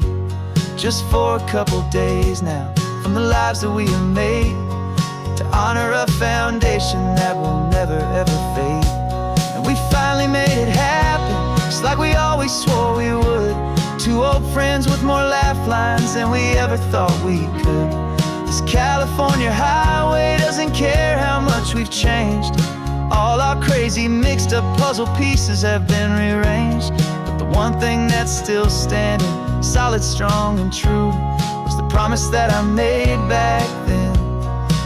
Just for a couple days now, from the lives that we have made, to honor a foundation that will never ever fade. And we finally made it happen, just like we always swore we would. Two old friends with more laugh lines than we ever thought we could. This California highway doesn't care how much we've changed. All our crazy mixed up puzzle pieces have been rearranged. But the one thing that's still standing, solid, strong, and true, was the promise that I made back then,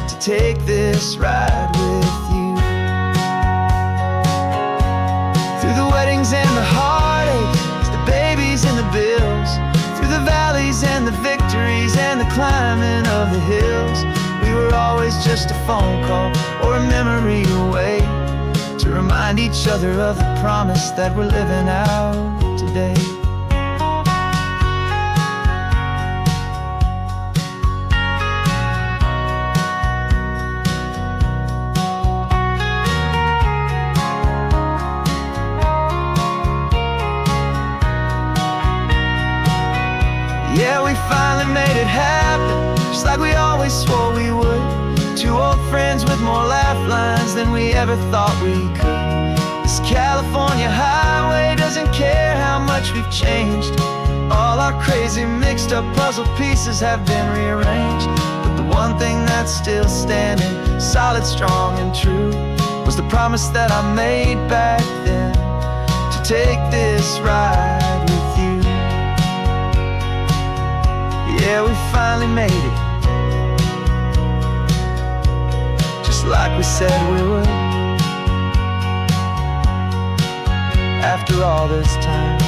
to take this ride with you. Through the weddings and the heartaches, the babies and the bills, through the valleys and the victories and the climbing of the hills, we were always just a phone call or a memory away, to remind each other of the promise that we're living out today. Yeah, we finally made it happen, just like we always swore we would. Two old friends with more laugh lines than we ever thought we could. This California highway doesn't care how much we've changed. All our crazy mixed up puzzle pieces have been rearranged. But the one thing that's still standing, solid, strong, and true, was the promise that I made back then, to take this ride with you. Yeah, we finally made it, just like we said we would. After all this time,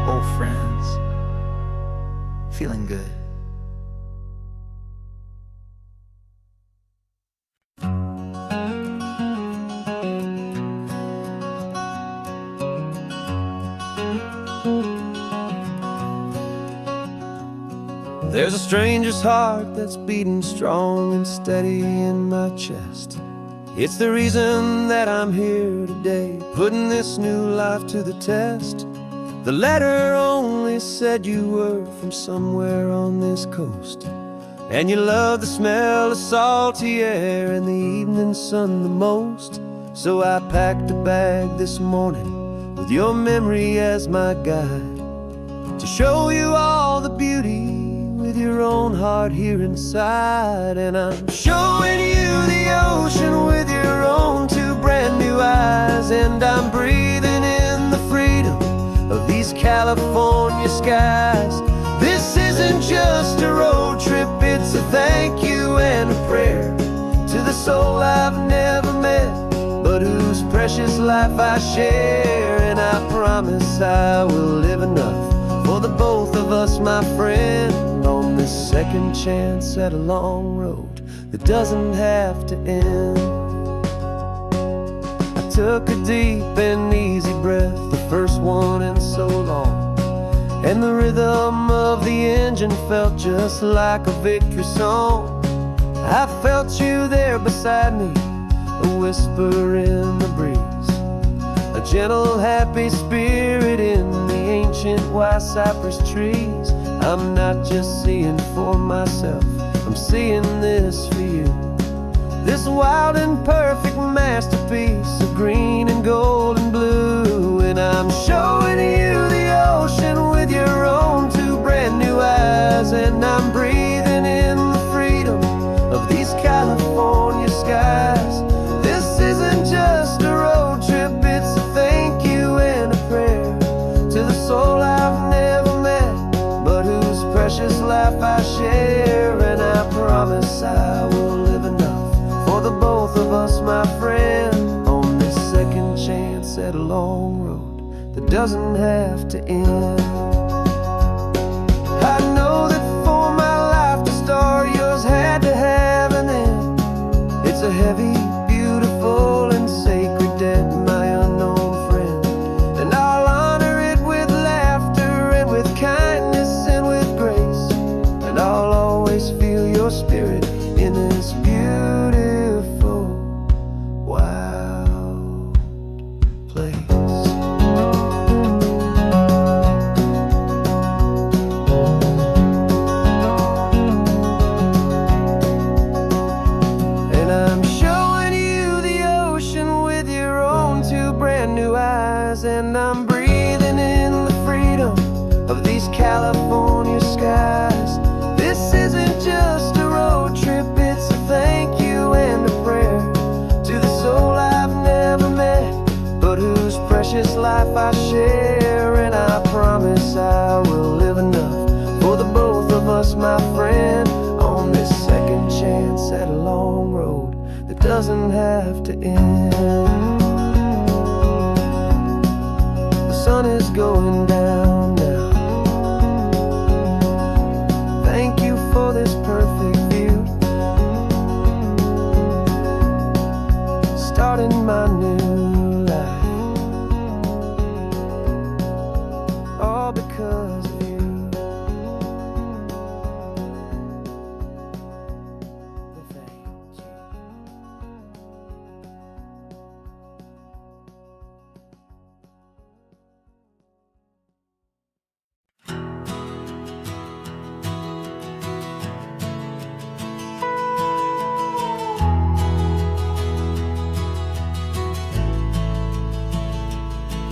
old friends, feeling good. There's a stranger's heart that's beating strong and steady in my chest. It's the reason that I'm here today, putting this new life to the test. The letter only said you were from somewhere on this coast, and you love the smell of salty air and the evening sun the most. So I packed a bag this morning with your memory as my guide, to show you all the beauty with your own heart here inside. And I'm showing you the ocean with your own two brand new eyes, and I'm breathing in the freedom of these California skies. This isn't just a road trip, it's a thank you and a prayer to the soul I've never met, but whose precious life I share. And I promise I will live enough for the both of us, my friend, on this second chance at a long road that doesn't have to end. I took a deep and easy breath, the first one in so long, and the rhythm of the engine felt just like a victory song. I felt you there beside me, a whisper in the breeze, a gentle happy spirit in the ancient white cypress trees. I'm not just seeing for myself, I'm seeing this for you. This wild and perfect masterpiece of green and gold and blue. And I'm showing you the ocean with your own two brand new eyes, and I'm breathing in the freedom of these California skies. This isn't just a road trip, it's a thank you and a prayer to the soul of us, my friend, on this second chance at a long road that doesn't have to end. I know that for my life to start, yours had to have an end. It's a heavy, beautiful, and sacred debt, my unknown friend, and I'll honor it with laughter and with kindness and with grace, and I'll always feel your spirit in this beautiful, wild place. And I'm showing you the ocean with your own two brand new eyes, and I'm breathing in the freedom of these California skies. This isn't just a road trip, it's a thank you and a prayer to the soul I've never met, but whose precious life I share. And I promise I will live enough for the both of us, my friend, on this second chance at a long road that doesn't have to end. The sun is going down now. Thank you for this perfect view, starting my new life, all because of you. Thank you.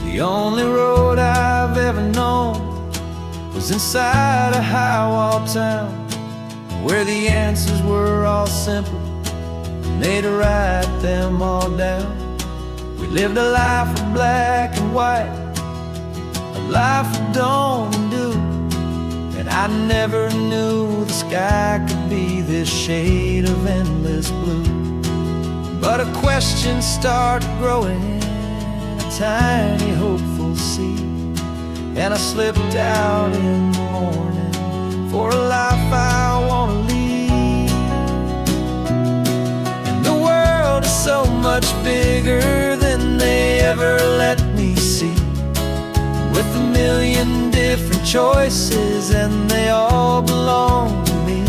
The only road I've ever known was inside a high-wall town, where the answers were all simple, and they'd write them all down. We lived a life of black and white, a life of dawn and dew, and I never knew the sky could be this shade of endless blue. But a question started growing, tiny hopeful seed, and I slipped out in the morning for a life I want to lead. And the world is so much bigger than they ever let me see, with a million different choices and they all belong to me.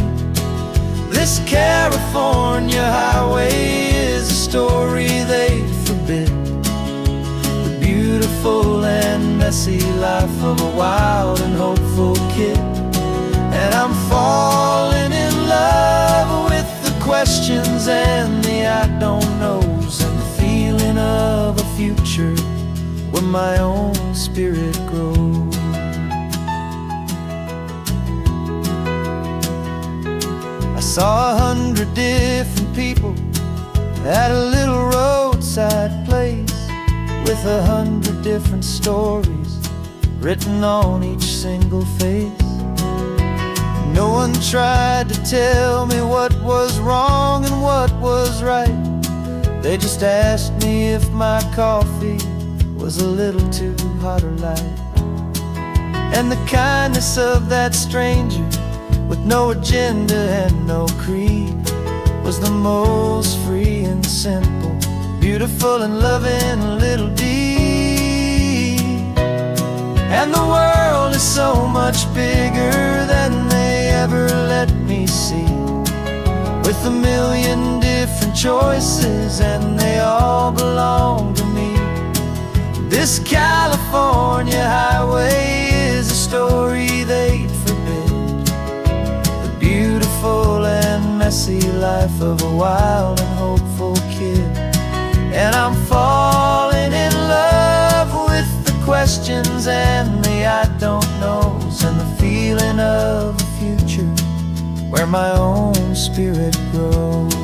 This California highway is a story they forbid, beautiful and messy life of a wild and hopeful kid. And I'm falling in love with the questions and the I don't knows, and the feeling of a future where my own spirit grows. I saw 100 different people at a little roadside place, with 100 different stories written on each single face. No one tried to tell me what was wrong and what was right. They just asked me if my coffee was a little too hot or light. And the kindness of that stranger, with no agenda and no creed, was the most free and simple, beautiful and loving little deed. And the world is so much bigger than they ever let me see, with a million different choices and they all belong to me. This California highway is a story they'd forbid, the beautiful and messy life of a wild and hopeful kid. And I'm falling in love with the questions and the I don't knows, and the feeling of a future where my own spirit grows.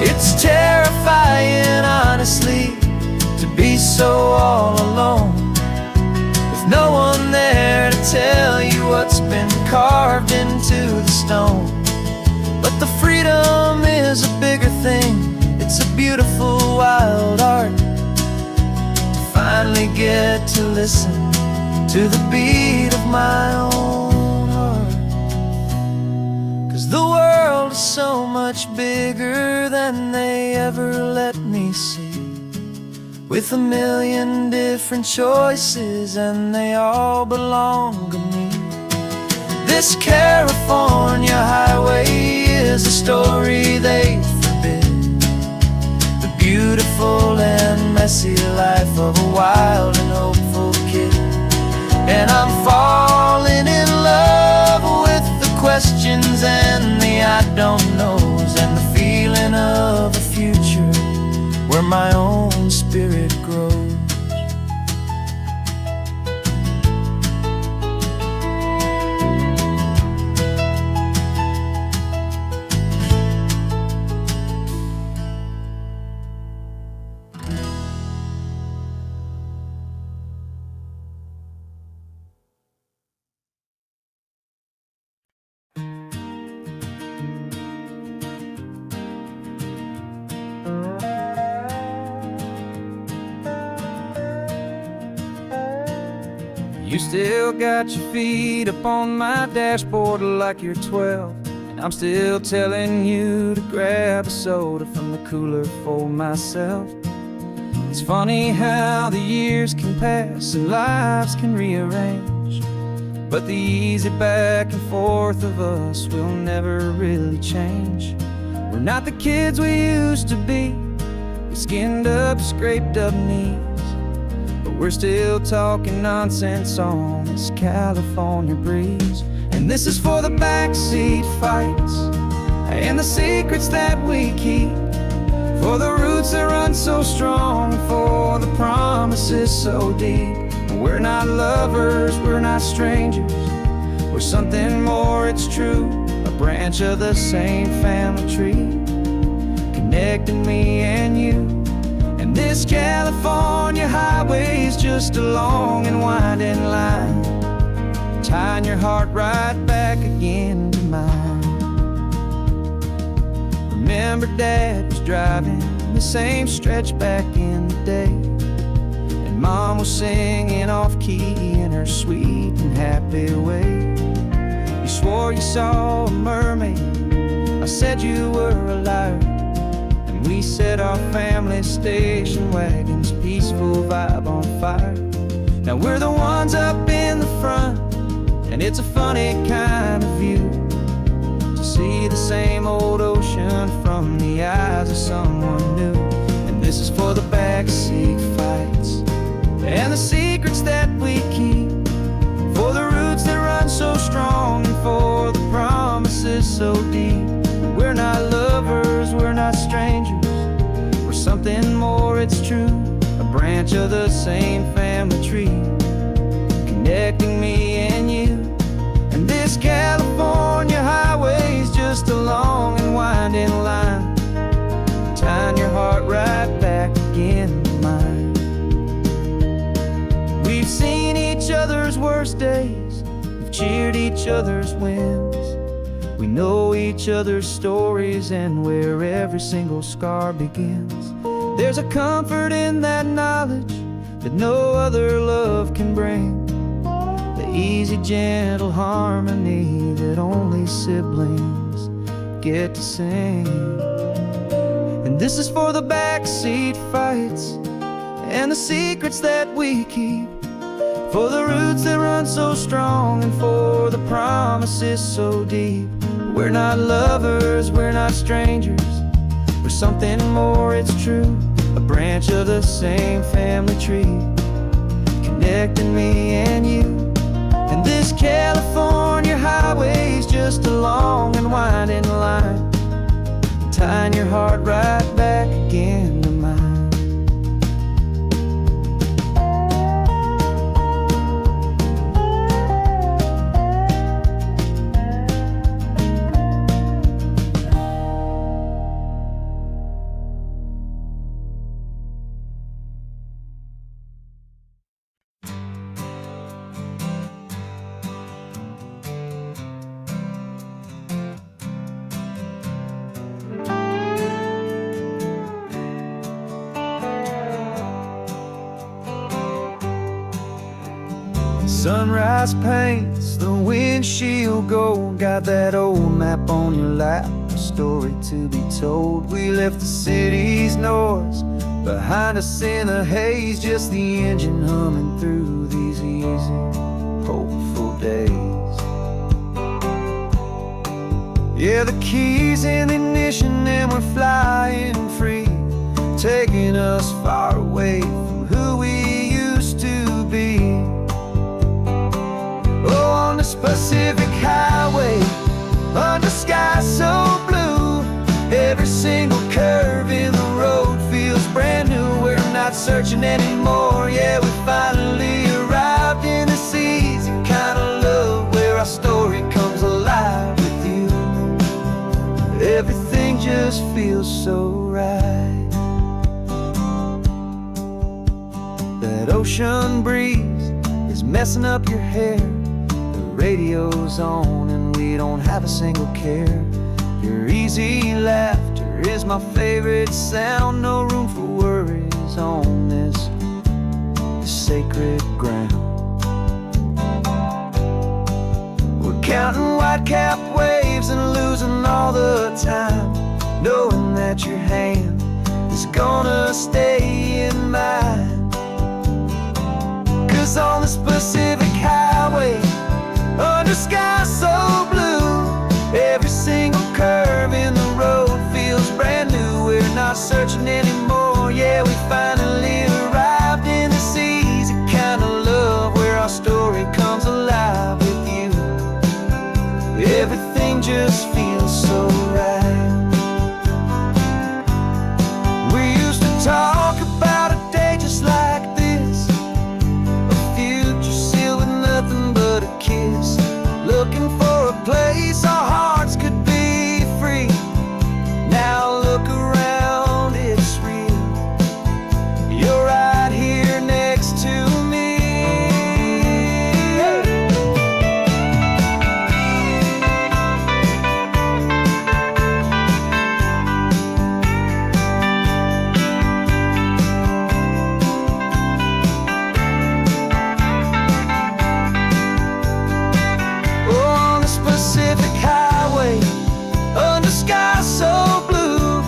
It's terrifying, honestly, to be so all alone, with no one there to tell you what's been carved into the stone. But the freedom is a bigger thing beautiful wild art, to finally get to listen to the beat of my own heart. 'Cause the world is so much bigger than they ever let me see, with a million different choices and they all belong to me. This California highway is a story they forbid, the beautiful and messy life of a wild and hopeful kid. And I'm falling in love with the questions and the I don't knows, and the feeling of a future where my own spirit grows. You still got your feet up on my dashboard like you're 12, and I'm still telling you to grab a soda from the cooler for myself. It's funny how the years can pass and lives can rearrange, but the easy back and forth of us will never really change. We're not the kids we used to be, with skinned up, scraped up knees, but we're still talking nonsense on this California breeze. And this is for the backseat fights and the secrets that we keep, for the roots that run so strong, for the promises so deep. We're not lovers, we're not strangers, we're something more, it's true, a branch of the same family tree, connecting me and you. And this California highway is just a long and winding line, tying your heart right back again to mine. Remember Dad was driving the same stretch back in the day, and Mom was singing off-key in her sweet and happy way. You swore you saw a mermaid, I said you were a liar, and we set our family station wagon's peaceful vibe on fire. Now we're the ones up in the front, and it's a funny kind of view to see the same old ocean from the eyes of someone new. And this is for the backseat fights and the secrets that we keep, for the roots that run so strong, and for the promises so deep. We're not lovers, we're not strangers, we're something more, it's true, a branch of the same family tree, connecting me and you. And this California highway is just a long and winding line, tying your heart right back again to mine. We've seen each other's worst days, we've cheered each other's wins, we know each other's stories and where every single scar begins. There's a comfort in that knowledge that no other love can bring, the easy, gentle harmony that only siblings get to sing. And this is for the backseat fights and the secrets that we keep, for the roots that run so strong, and for the promises so deep. We're not lovers, we're not strangers, we're something more, it's true, a branch of the same family tree, connecting me and you. And this California highway is just a long and winding line, tying your heart right back again to mine. Sunrise paints the windshield gold. Got that old map on your lap, a story to be told. We left the city's noise behind us in the haze, just the engine humming through these easy, hopeful days. Yeah, the keys in the ignition and we're flying free, taking us far away from who we used to be. Oh, on this Pacific highway, under skies so blue, every single curve in the road feels brand new. We're not searching anymore, yeah, we finally arrived in this easy kind of love where our story comes alive with you. Everything just feels so right. That ocean breeze is messing up your hair, the radio's on and we don't have a single care. Your easy laughter is my favorite sound, no room for worries on this sacred ground. We're counting white-capped waves and losing all the time, knowing that your hand is gonna stay in mine. 'Cause on this Pacific highway, under skies so blue, every single curve in the road feels brand new. We're not searching anymore, yeah, we finally arrived in this easy kind of love where our story comes alive with you. Everything just feels so right. We used to talk about a day just like this, a future sealed with nothing but a kiss, looking for a place our hearts could be free. Now look around, it's real. You're right here next to me. Pacific highway, under skies so blue,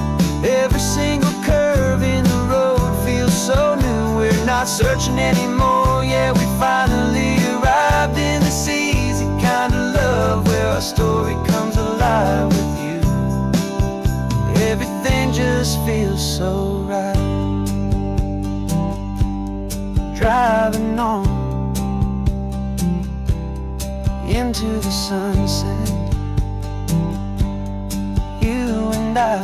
every single curve in the road feels so new. We're not searching anymore, yeah, we finally arrived in this easy kind of love where our story comes alive with you. Everything just feels so right. Driving on into the sunset, you and I,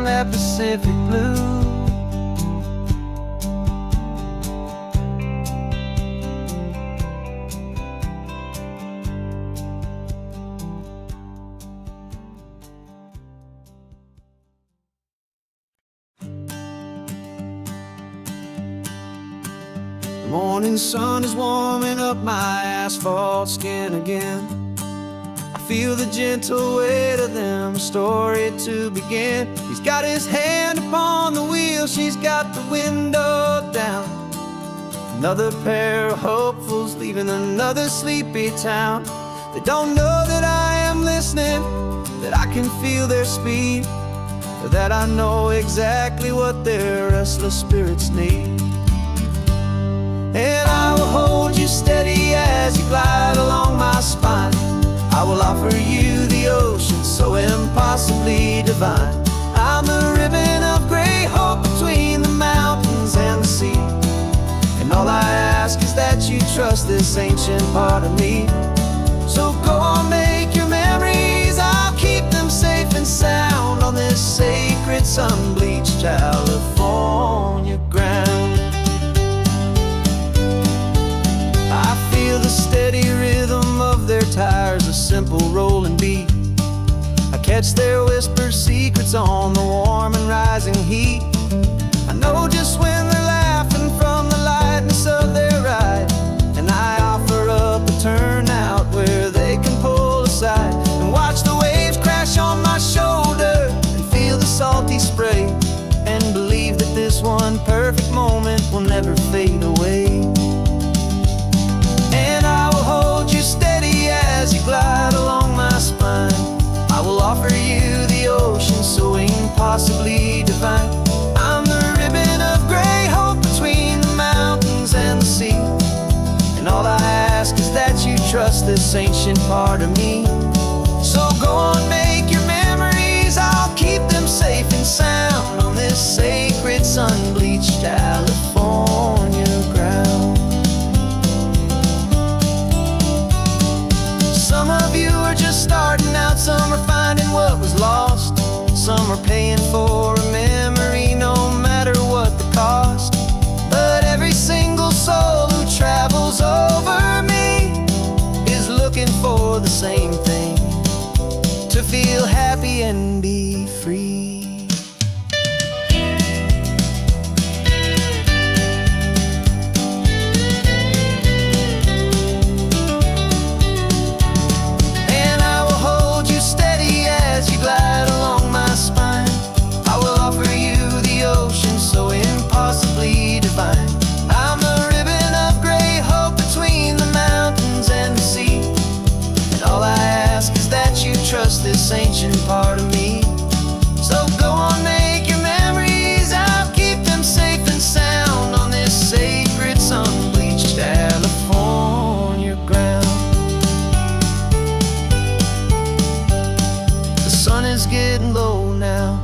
that Pacific blue. The morning sun is warming up my asphalt skin again. I feel the gentle weight of them, story to begin. He's got his hand upon the wheel, she's got the window down. Another pair of hopefuls leaving another sleepy town. They don't know that I am listening, that I can feel their speed, or that I know exactly what their restless spirits need. And I will hold you steady as you glide along my spine. I will offer you the ocean so impossibly divine. I'm the ribbon of gray hope between the mountains and the sea. And all I ask is that you trust this ancient part of me. So go on, make your memories, I'll keep them safe and sound on this sacred sun-bleached California ground. I feel the steady rhythm of their tires, a simple rolling beat. I catch their whispered secrets on the warm and rising heat. I know just when they're laughing from the lightness of their ride, and I offer up a turnout where they can pull aside and watch the waves crash on my shoulder and feel the salty spray, and believe that this one perfect moment will never fade away. ancient part of me. So go on, make your memories, I'll keep them safe and sound on this sacred sun-bleached California ground. Some of you are just starting out, some are finding what was lost, some are paying for a memory no matter what the cost. But every single soul who travels over me is looking for the same thing, to feel happy and be free. Trust this ancient part of me. So go on, make your memories, I'll keep them safe and sound on this sacred sun-bleached California ground. The sun is getting low now,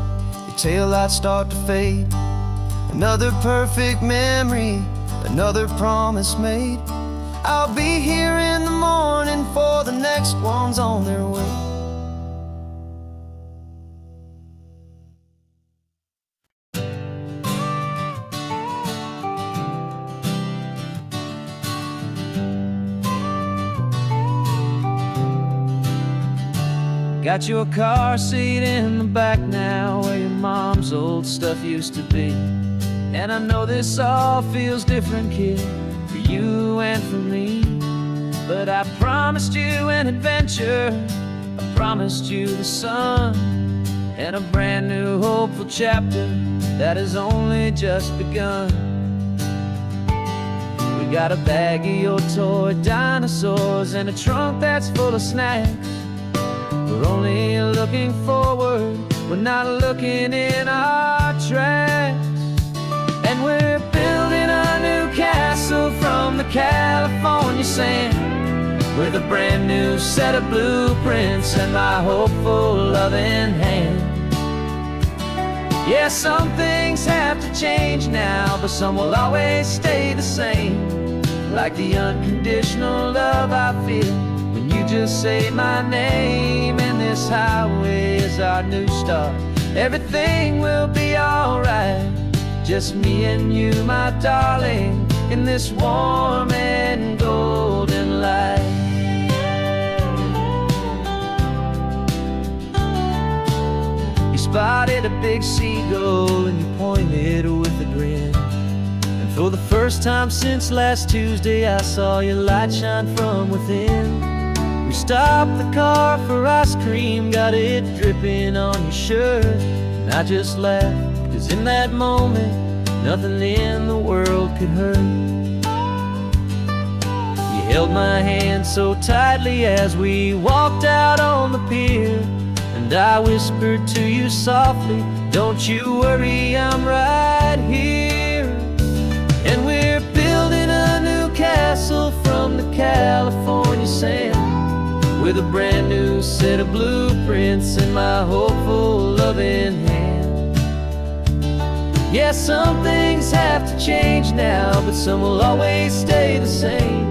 your taillights start to fade. Another perfect memory, another promise made. I'll be here in the morning for the next ones on their way. Got your car seat in the back now, where your mom's old stuff used to be. And I know this all feels different, kid, for you and for me. But I promised you an adventure, I promised you the sun, and a brand new hopeful chapter that has only just begun. We got a bag of your toy dinosaurs and a trunk that's full of snacks. We're only looking forward, we're not looking in our tracks. And we're building a new castle from the California sand, with a brand new set of blueprints and my hopeful loving hand. Yeah, some things have to change now, but some will always stay the same. Like the unconditional love I feel when you just say my name. And this highway is our new start, everything will be alright. Just me and you, my darling, in this warm and golden light. You spotted a big seagull and you pointed with a grin. And for the first time since last Tuesday, I saw your light shine from within. We stopped the car for ice cream, got it dripping on your shirt. And I just laughed, 'cause in that moment, nothing in the world could hurt. You held my hand so tightly as we walked out on the pier, and I whispered to you softly, don't you worry, I'm right here. And we're building a new castle from the California sand, with a brand new set of blueprints in my hopeful loving hand. Yeah, some things have to change now, but some will always stay the same.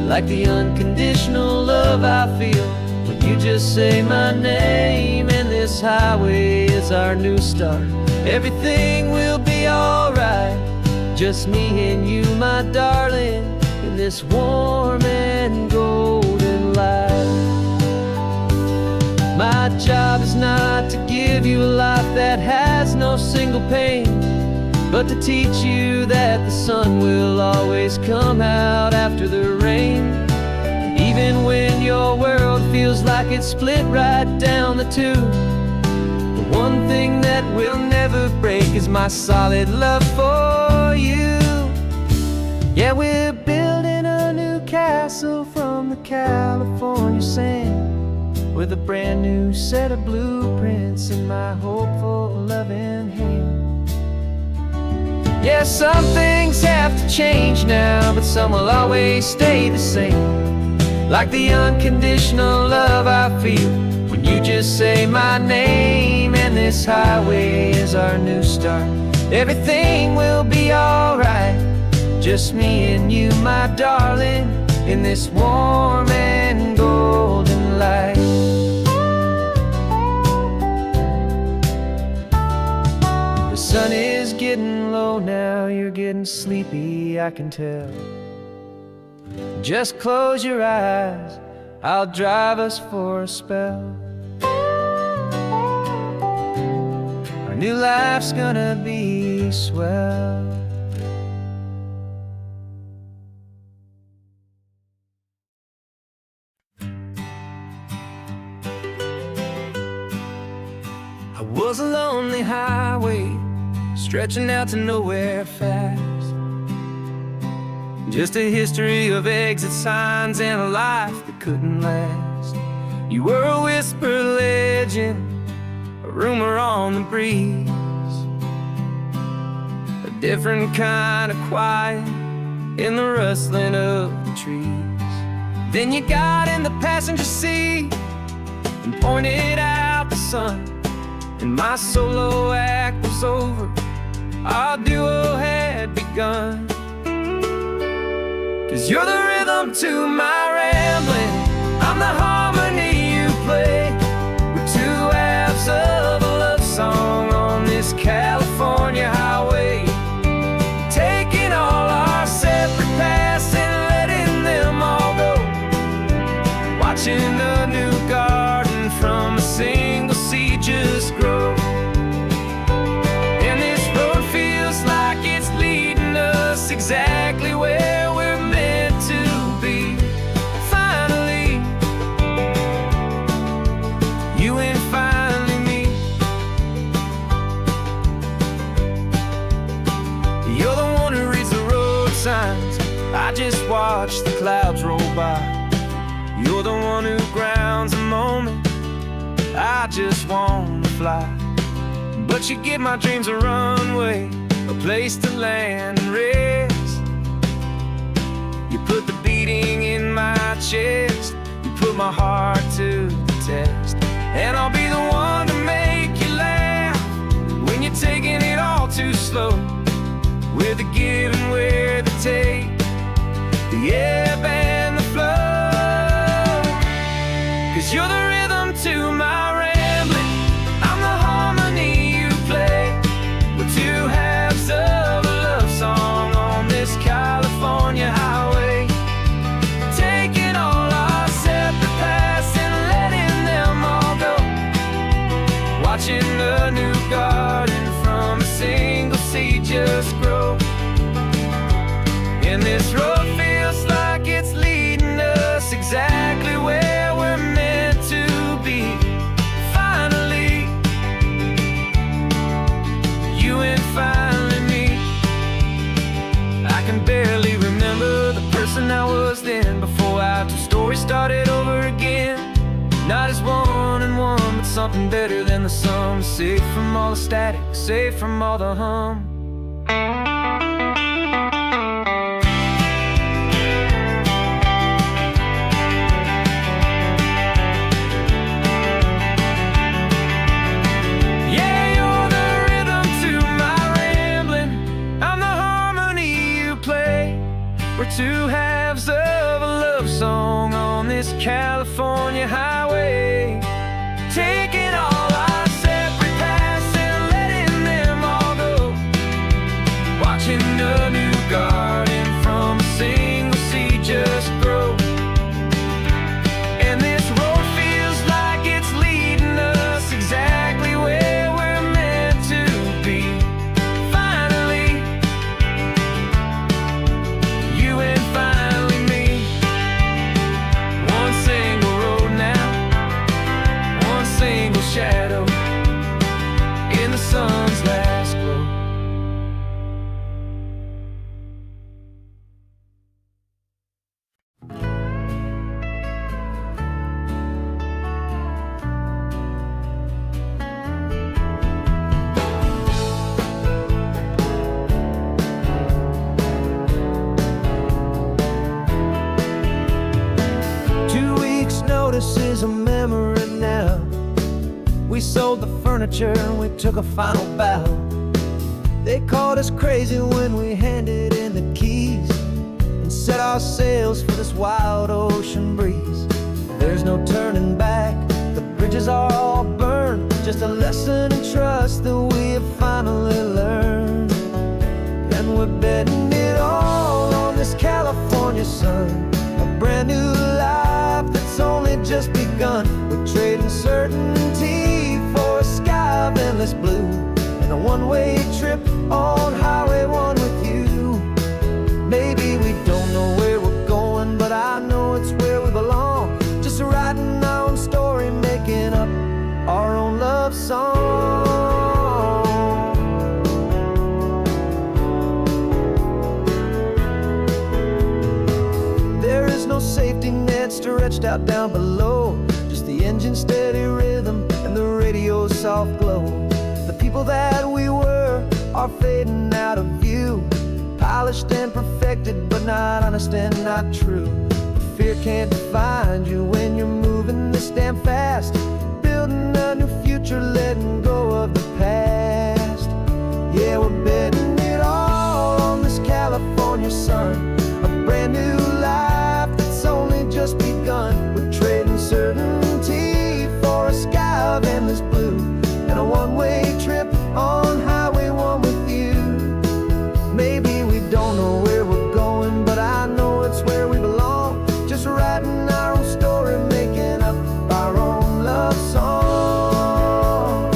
Like the unconditional love I feel when you just say my name. And this highway is our new start, everything will be alright. Just me and you, my darling, in this warm and golden light. My job is not to give you a life that has no single pain, but to teach you that the sun will always come out after the rain. Even when your world feels like it's split right down the two, the one thing that will never break is my solid love for you. Yeah, we're building a new castle from the California sand, with a brand new set of blueprints in my hopeful loving hand. Yeah, some things have to change now, but some will always stay the same. like the unconditional love I feel when you just say my name. And this highway is our new start. Everything will be alright, just me and you, my darling, in this warm and golden light. The sun is getting low now, you're getting sleepy, I can tell. Just close your eyes, I'll drive us for a spell. Our new life's gonna be swell. I was a lonely highway, stretching out to nowhere fast. Just a history of exit signs and a life that couldn't last. You were a whisper legend, a rumor on the breeze, a different kind of quiet in the rustling of the trees. Then you got in the passenger seat and pointed out the sun, and my solo act was over, our duo had begun. 'Cause you're the rhythm to my rambling, I'm the harmony you play. We're two halves of a love song on this California highway, taking all our separate paths and letting them all go, watching a new garden from a single seed just grow. And this road feels like it's leading us exactly where we're meant to be. Finally, you and finally me. You're the one who reads the road signs, I just watch the clouds roll by. You're the one who grounds a moment, I just wanna fly. But you give my dreams a runway, a place to land and rest. You put the beating in my chest, you put my heart to the test. And I'll be the one to make you laugh when you're taking it all too slow. We're the give and we're the take, the ebb and the flow. 'Cause you're the rhythm to my rambling, I'm the harmony you play. We're two halves of a love song on this California highway, taking all our separate paths and letting them all go, watching a new garden from a single seed just grow. And this road feels like it's leading us exactly where we're meant to be. Finally, you and finally me. I can barely remember the person I was then, before our two stories started over again. Not as one and one, but something better than the sum. Safe from all the static, safe from all the hum. We're two halves of a love song on this California highway, taking all our separate paths and letting them all go, watching a new garden from a single seed just grow. And this road feels like it's leading us exactly where we're meant to be. Finally, you and finally me. One single road now, one single notice is a memory now. We sold the furniture and we took a final bow. They called us crazy when we handed in the keys and set our sails for this wild ocean breeze. There's no turning back, the bridges are all burned. Just a lesson in trust that we have finally learned. And we're betting it all on this California sun, a brand new life that's only just begun. We're trading certainty for a sky of endless blue, and a one-way trip on Highway 1 with you. Maybe we don't know where we're going, but I know it's where we belong. Just writing our own story, making up our own love song. There is no safety net stretched out down below, just the engine's steady rhythm and the radio's soft glow. The people that we were are fading out of view, polished and perfected, but not honest and not true. Fear can't define you when you're moving this damn fast, building a new future, letting go of the past. Yeah, we're betting it all on this California sun, a brand new life that's only just begun. We're trading certainty for a sky of endless blue, and a one-way trip on Highway 1 with you. Maybe we don't know where we're going, but I know it's where we belong. Just writing our own story, making up our own love song.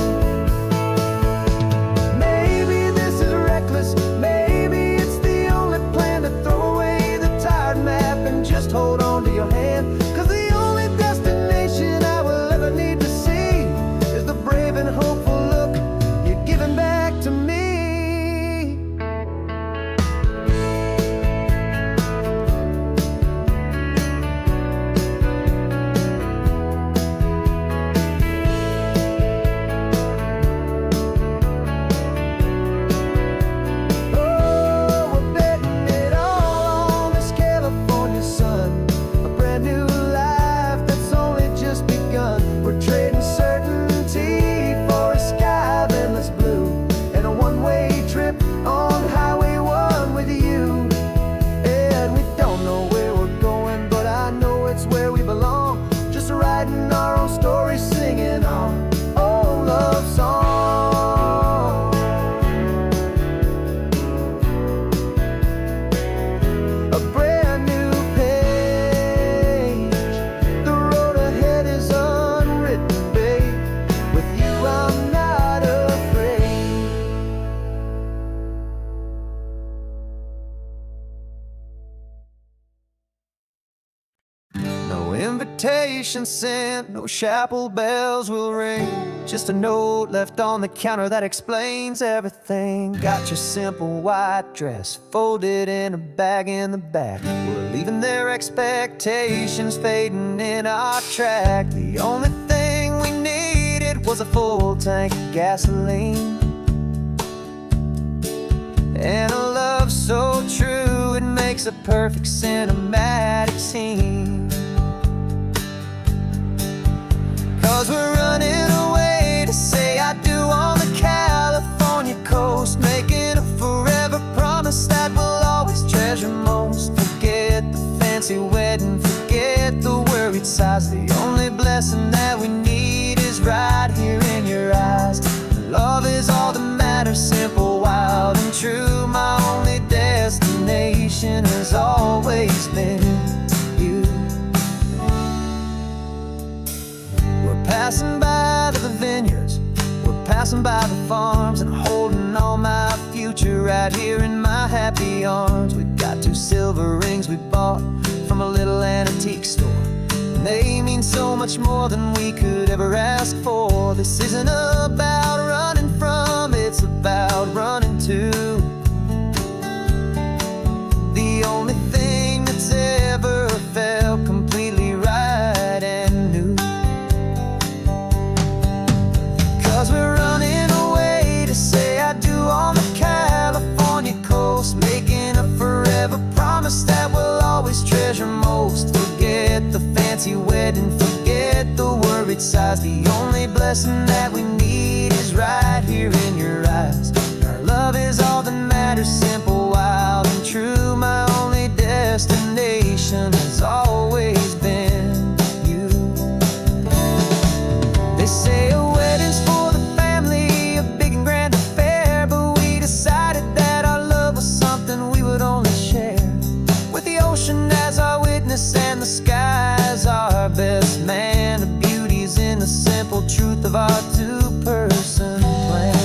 Maybe this is reckless, maybe it's the only plan to throw away the tired map and just hold on to your hand. 'Cause the only destination I will ever need to see is the brave and hopeful look you're giving back to me. Oh, we're betting it all on this California sun, a brand new life that's only just begun. We're trading certainty for a sky of endless blue, and a one-way trip on Highway 1 with you. And we don't know where we're going, but I know it's where we belong. Just writing our own story, singing our own love song. A brand new page, the road ahead is unwritten, babe. With you I'm not afraid. No invitation sent, no chapel bells will ring. Just a note left on the counter that explains everything. Got your simple white dress folded in a bag in the back. We're leaving their expectations fading in our track. The only thing we needed was a full tank of gasoline, and a love so true it makes a perfect cinematic scene. 'Cause we're running away to say I do on the California coast, making a forever promise that we'll always treasure most. Forget the fancy wedding, forget the worried sighs. The only blessing that we need is right here in your eyes. Love is all that matters, simple, wild, and true. My only destination has always been you. We're passing by the vineyards, we're passing by the farms, and holding on my future right here in my happy arms. We've got 2 silver rings we bought from a little antique store, and they mean so much more than we could ever ask for. This isn't about running from, it's about running to the only thing that's ever felt completely right and new. 'Cause we're running away to say I do on the California coast, making a forever promise that we'll always treasure most. Forget the fancy wedding, forget worried sighs. The only blessing that we need is right here in your eyes. Our love is all that matters, simple, wild, and true. My only destination has always been you. They say a wedding's for the family, a big and grand affair, but we decided that our love was something we would only share with the ocean as our witness and the sky as our best man. The beauty's in the simple truth of our two-person plan.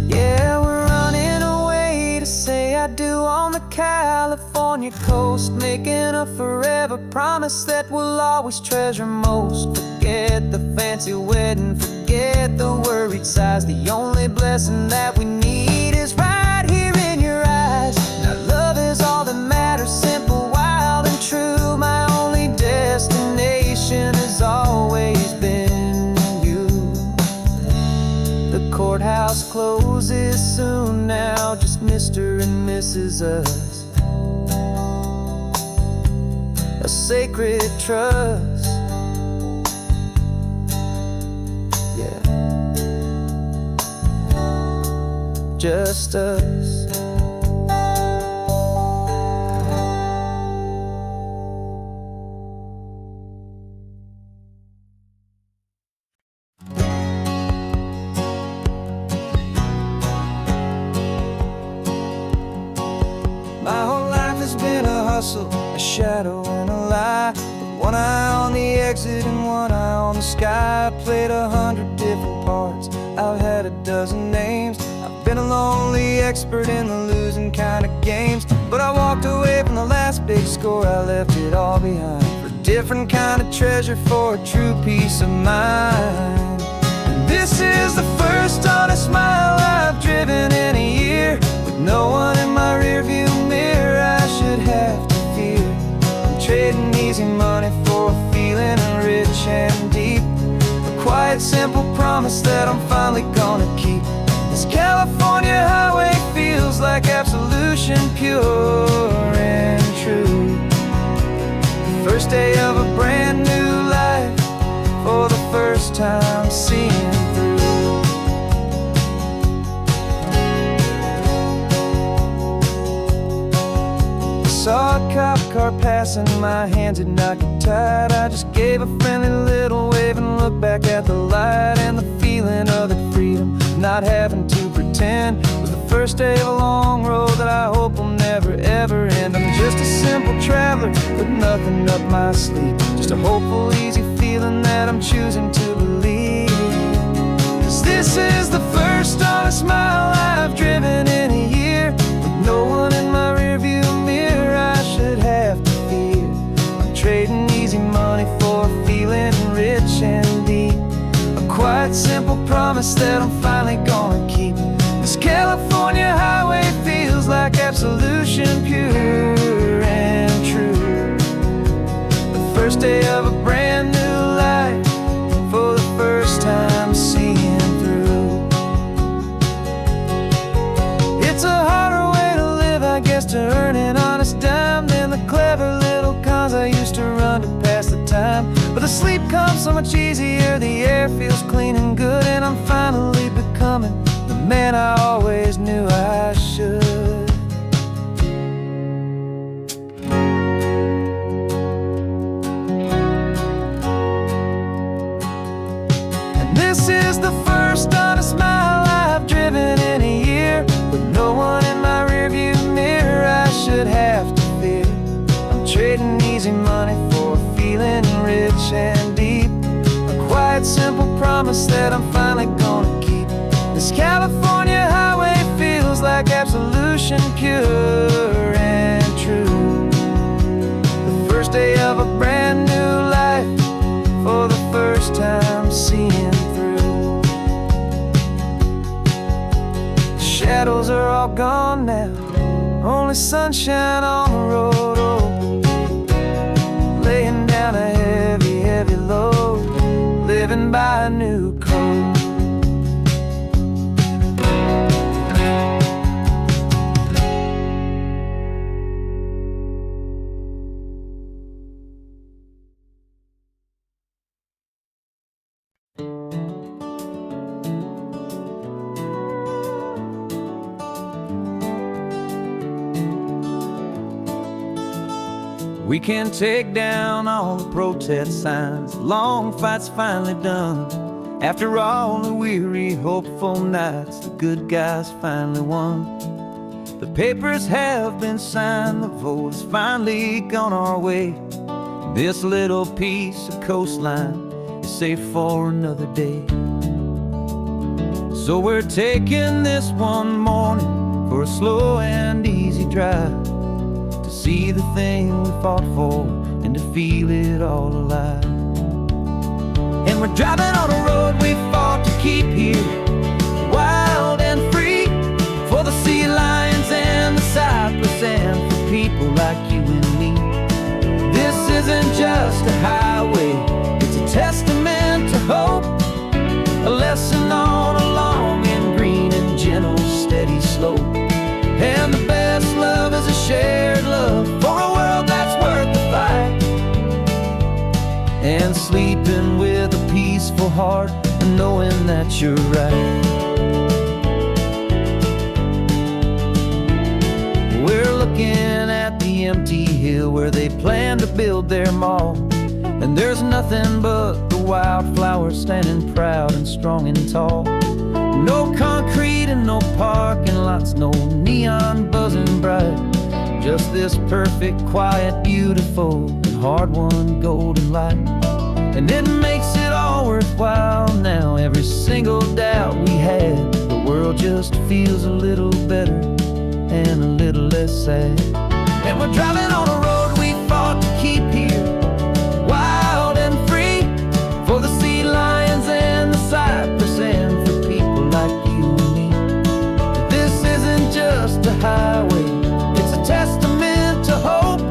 Yeah, we're running away to say I do on the California coast, making a forever promise that we'll always treasure most. Forget the fancy wedding, forget the worried sighs. The only blessing that we need is right here in your eyes. Now love is all that matters, simple, wild, and true. My only destination has always been you. The courthouse closes soon now, just Mr. and Mrs. Us. A sacred trust, yeah, just us. My whole life has been a hustle, a shadow and a lie, with one eye on the exit and one eye on the sky. I played 100 different parts, I've had a dozen names. I've been a lonely expert in the losing kind of games, but I walked away from the last big score. I left it all behind for a different kind of treasure, for a true peace of mind. And this is the first honest mile I've driven in a year, with no one in my rearview mirror I should have to fear. I'm trading easy money for a feeling rich and deep, a quiet, simple promise that I'm finally gonna keep. This California highway feels like absolution, pure and true. The first day of a brand new life, for the first time seeing through. Saw a cop car passing, my hands had not get tied. I just gave a friendly little wave and looked back at the light. And the feeling of that freedom, not having to pretend, was the first day of a long road that I hope will never ever end. I'm just a simple traveler with nothing up my sleeve, just a hopeful, easy feeling that I'm choosing to believe. 'Cause this is the first honest mile I've driven in a year, with no one in my rearview mirror I should have to fear. I'm trading easy money for a feeling rich and deep, a quiet, simple promise that I'm finally gonna keep. This California highway feels like absolution, pure and true. The first day of a brand new life, for the first time seeing through. It's a harder way to live, I guess, to earn an honest dime than the clever little cons I used to run to pass the time. But the sleep comes so much easier, the air feels clean and good, and I'm finally becoming the man I always knew I should. And this is the first honest mile I've driven in a year, with no one in my rearview mirror I should have to fear. I'm trading easy money for a feeling rich and deep, a quiet, simple promise that I'm finally gonna keep. This California highway feels like absolution, pure and true. The first day of a brand new life, for the first time seeing through. The shadows are all gone now, only sunshine on the road. Oh, laying down a heavy, heavy load, living by a new We can take down all the protest signs. The long fight's finally done. After all the weary, hopeful nights, the good guys finally won. The papers have been signed, the vote has finally gone our way. This little piece of coastline is safe for another day. So we're taking this one morning for a slow and easy drive, to see the thing we fought for and to feel it all alive. And we're driving on a road we fought to keep here, wild and free, for the sea lions and the cypress and for people like you and me. This isn't just a highway, it's a testament to hope, a lesson on a long and green and gentle steady slope. And the best love is a shared love for a world that's worth the fight, and sleeping with a peaceful heart and knowing that you're right. We're looking at the empty hill where they plan to build their mall, and there's nothing but the wildflowers standing proud and strong and tall. No concrete and no parking lots, no neon buzzing bright, just this perfect, quiet, beautiful, and hard-won golden light. And it makes it all worthwhile now. Every single doubt we had, the world just feels a little better and a little less sad. And we're driving on a road we fought to keep here, wild and free, for the sea lions and the cypress and for people like you and me. This isn't just a highway, it's a testament to hope,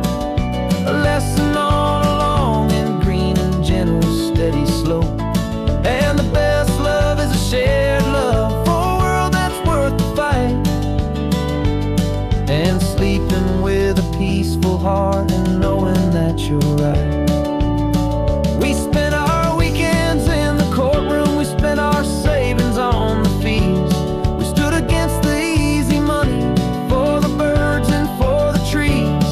a lesson on a long and green and gentle steady slope. And the best love is a shared love for a world that's worth the fight, and sleeping with a peaceful heart and knowing that you're right. We spent our weekends in the courtroom, we spent our savings on the fees. We stood against the easy money for the birds and for the trees.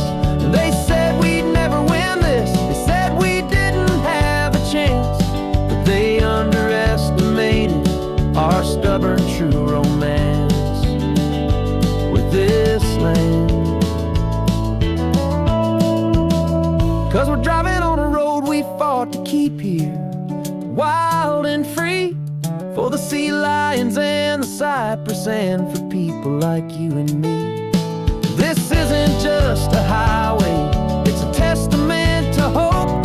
They said we'd never win this, they said we didn't have a chance, but they underestimated our stubborn true romance with this land. 'Cause we're driving on a road we fought to keep here, wild and free, for the sea lions and the cypress and for people like you and me. This isn't just a highway, it's a testament to hope,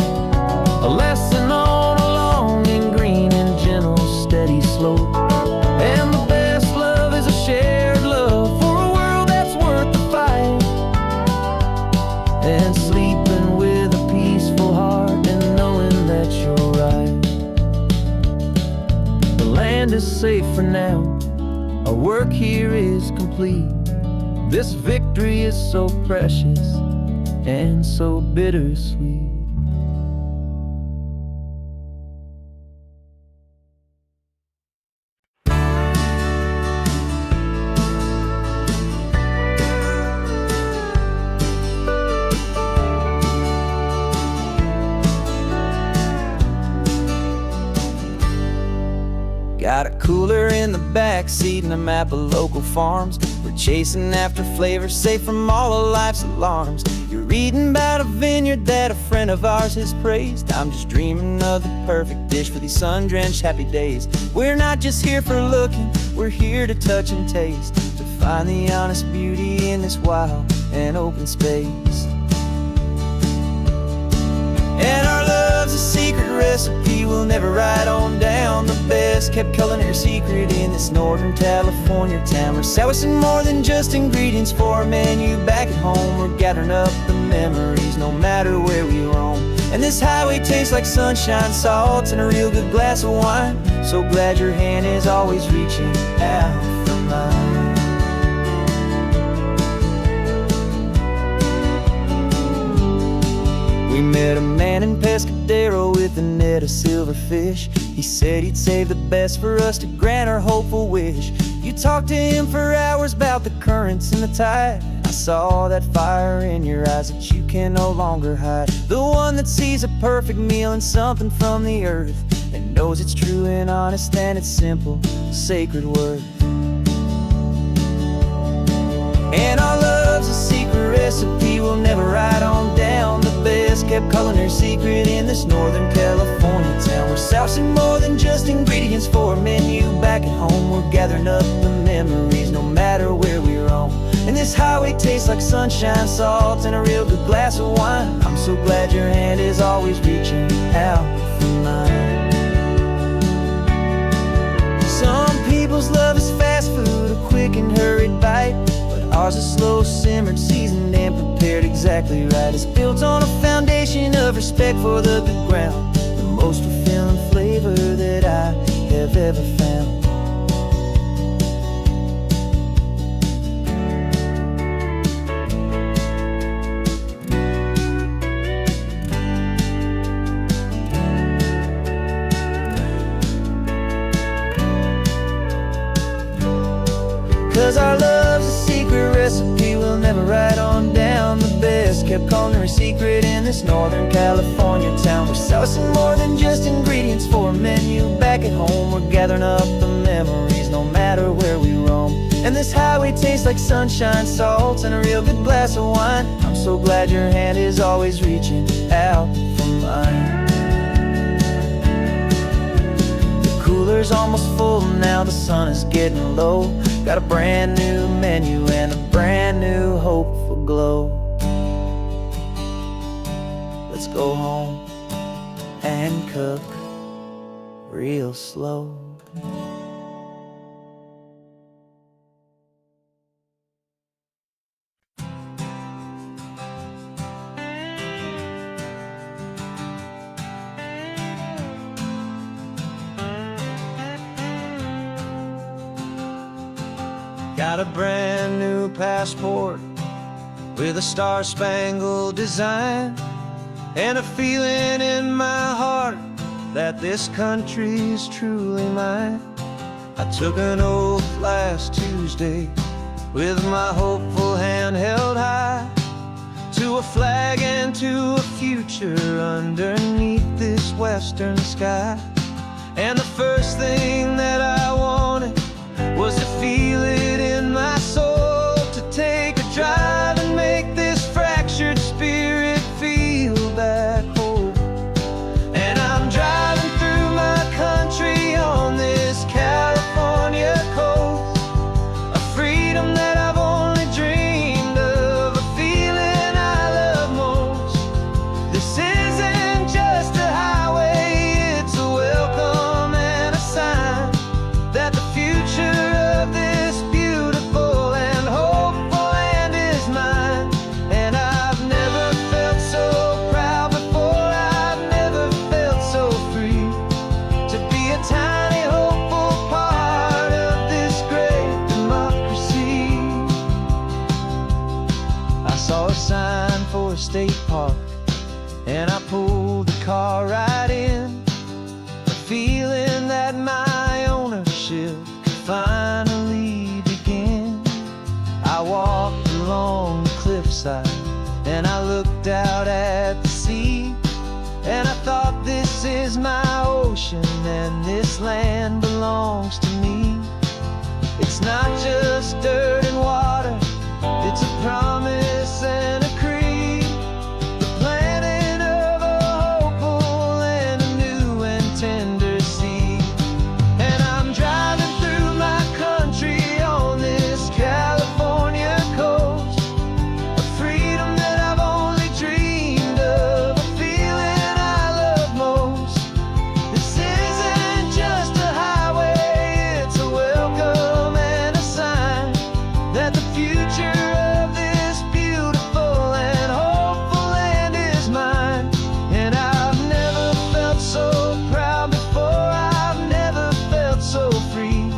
a lesson on a long and green and gentle steady slope. And the best love is a shared love for a world that's worth the fight, and sleeping with a peaceful heart and knowing that you're right. The land is safe for now, our work here is complete. This victory is so precious and so bittersweet. Got a cooler in the back seat and a map of local farms. We're chasing after flavors safe from all of life's alarms. You're reading about a vineyard that a friend of ours has praised. I'm just dreaming of the perfect dish for these sun-drenched happy days. We're not just here for looking, we're here to touch and taste, to find the honest beauty in this wild and open space. And our love's a secret recipe we'll never write on down. The best kept culinary secret in this Northern California town. We're savouring more than just ingredients for a menu back at home. We're gathering up the memories no matter where we roam. And this highway tastes like sunshine, salt, and a real good glass of wine. So glad your hand is always reaching out for mine. We met a man in Pescadero with a net of silverfish. He said he'd save the best for us to grant our hopeful wish. You talked to him for hours about the currents and the tide. I saw that fire in your eyes that you can no longer hide. The one that sees a perfect meal and something from the earth, and knows it's true and honest and it's simple, sacred word. And our love's a secret recipe we'll never write on down. The best kept culinary secret in this Northern California town. We're sourcing more than just ingredients for a menu. Back at home we're gathering up the memories, no matter where we roam. And this highway tastes like sunshine, salt, and a real good glass of wine. I'm so glad your hand is always reaching out for mine. Some people's love is fast food, a quick and hurried bite, but ours is slow, simmered, seasoned, and prepared exactly right. It's built on a foundation of respect for the good ground, the most fulfilling flavor that I have ever found. 'Cause our love's a secret recipe we'll never write on down. The best kept culinary secret in this Northern California town. We're sourcing more than just ingredients for a menu. Back at home we're gathering up the memories, no matter where we roam. And this highway tastes like sunshine, salt, and a real good glass of wine. I'm so glad your hand is always reaching out for mine. The cooler's almost full now, the sun is getting low. Got a brand new menu and a brand new hopeful glow. Let's go home and cook real slow. Got a brand new passport with a star-spangled design, and a feeling in my heart that this country's truly mine. I took an oath last Tuesday with my hopeful hand held high, to a flag and to a future underneath this western sky. And the first thing that I wanted was to feel it in my soul, to take a drive and make this fractured spirit feel back home. And I'm driving through my country on this California coast, a freedom that I've only dreamed of, a feeling I love most. This isn't just a highway, it's a welcome and a sign that the future of this beautiful and hopeful land is mine. And I've never felt so proud before, I've never felt so free, to be a tiny hopeful part of this great democracy. I saw a sign for a state park and I pulled the car right in, a feeling that my ownership could finally begin. I walked along the cliffside and I looked out at the sea, and I thought, this is my ocean and this land belongs to me. It's not just dirt and water, it's a promise and a creed, the planting of a hopeful and a new and tender seed. And I'm driving through my country on this California coast, a freedom that I've only dreamed of, a feeling I love most. This isn't just a highway, it's a welcome and a sign that the future of this beautiful and hopeful land is mine. And I've never felt so proud before, I've never felt so free,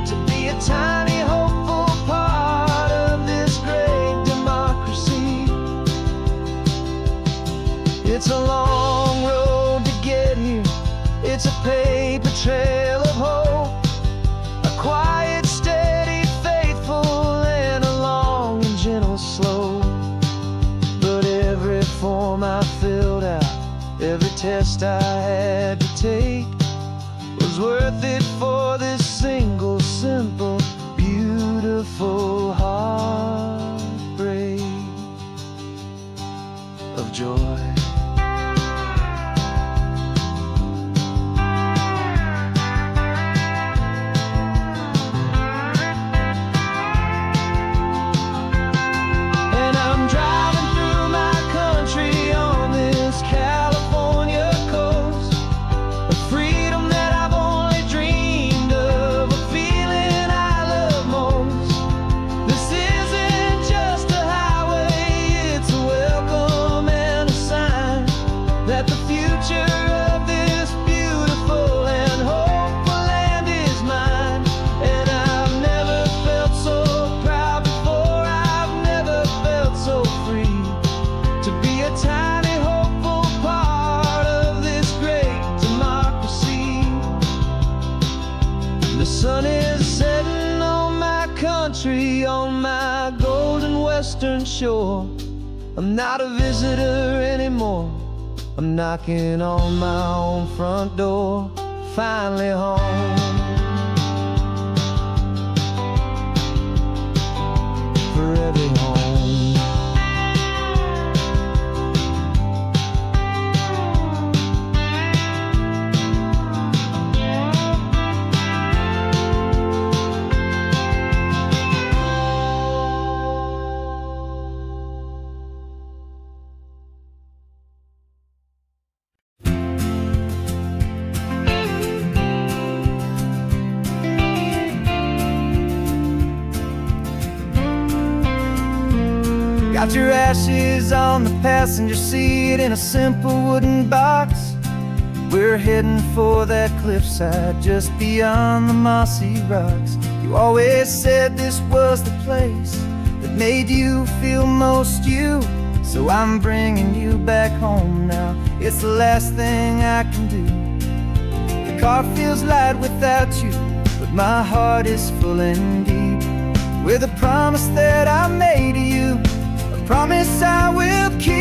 to be a tiny hopeful part of this great democracy. It's a long road to get here, it's a paper trail of hope, a quiet, steady, faithful, and a long and gentle I filled out, every test I had to take was worth it for this single, simple, beautiful heartbreak of joy. And I'm driving through my country on this California coast, a freedom that I've only dreamed of, a feeling I love most. This isn't just a highway, it's a welcome and a sign that the future of this beautiful and hopeful land is mine. And I've never felt so proud before, I've never felt so free to be a tiny hopeful part of this great democracy. The sun is setting on my country, on my golden western shore. I'm not a visitor anymore, I'm knocking on my own front door, finally home. Forever home. Got your ashes on the passenger seat in a simple wooden box. We're heading for that cliffside just beyond the mossy rocks. You always said this was the place that made you feel most you, so I'm bringing you back home now. It's the last thing I can do. The car feels light without you, but my heart is full and deep with a promise that I made to you, a promise I will keep.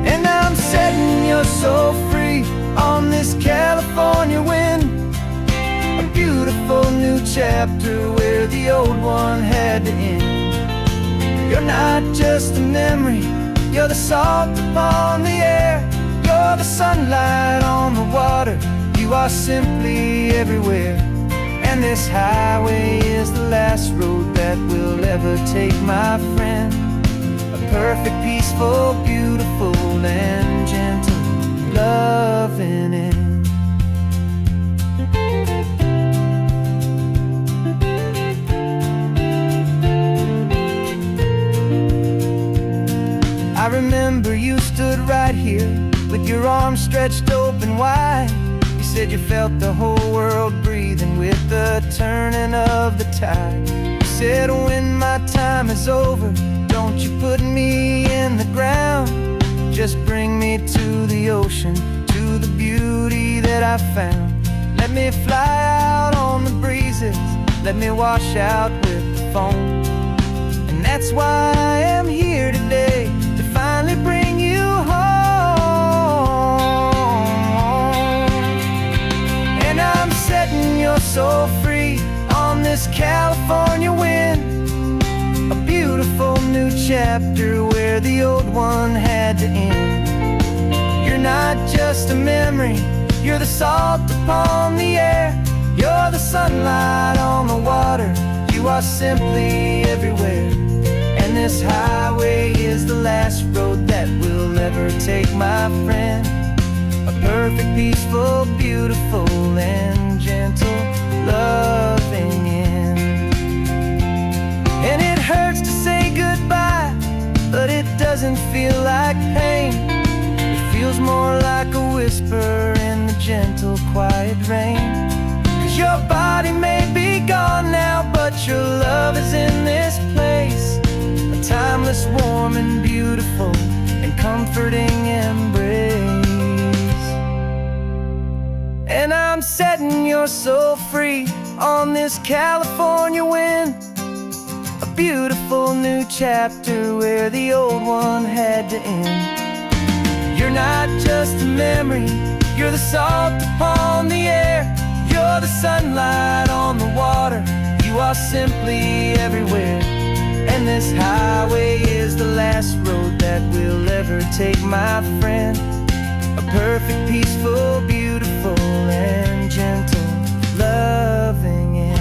And I'm setting your soul free on this California wind, a beautiful new chapter where the old one had to end. You're not just a memory, you're the salt upon the air, you're the sunlight on the water, you are simply everywhere. And this highway is the last road that we'll ever take, my friend. A perfect, peaceful, beautiful, and gentle, loving end. I remember you stood right here with your arms stretched open wide. You said you felt the whole world breathing with the turning of the tide. You said when my time is over, don't you put me in the ground, just bring me to the ocean, to the beauty that I found. Let me fly out on the breezes, let me wash out with the foam. And that's why I am here today, to finally bring you home. And I'm setting your soul free on this California wind, a beautiful new chapter where the old one had to end. You're not just a memory, you're the salt upon the air, you're the sunlight on the water, you are simply everywhere. And this highway is the last road that we'll ever take, my friend. A perfect, peaceful, beautiful, and gentle, loving end. And it hurts to say goodbye, but it doesn't feel like pain. It feels more like a whisper in the gentle, quiet rain. 'Cause your body may be gone now, but your love is in this place, a timeless, warm, and beautiful, and comforting embrace. And I'm setting your soul free on this California wind, a beautiful new chapter where the old one had to end. You're not just a memory, you're the salt upon the air. You're the sunlight on the water, you are simply everywhere. And this highway is the last road that we'll ever take, my friend. A perfect, peaceful, beautiful, and gentle, loving end.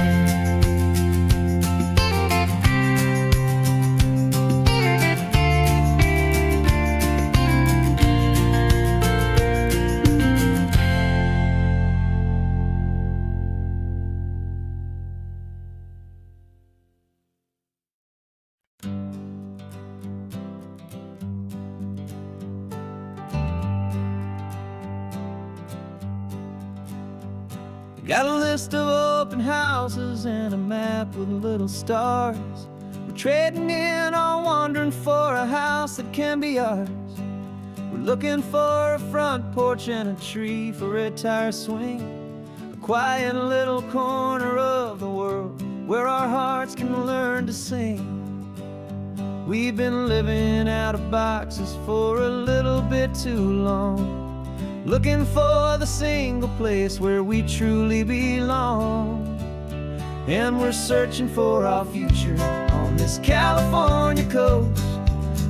Got a list of open houses and a map with little stars. We're trading in or wandering for a house that can be ours. We're looking for a front porch and a tree for a tire swing. A quiet little corner of the world where our hearts can learn to sing. We've been living out of boxes for a little bit too long, looking for the single place where we truly belong. And we're searching for our future on this California coast,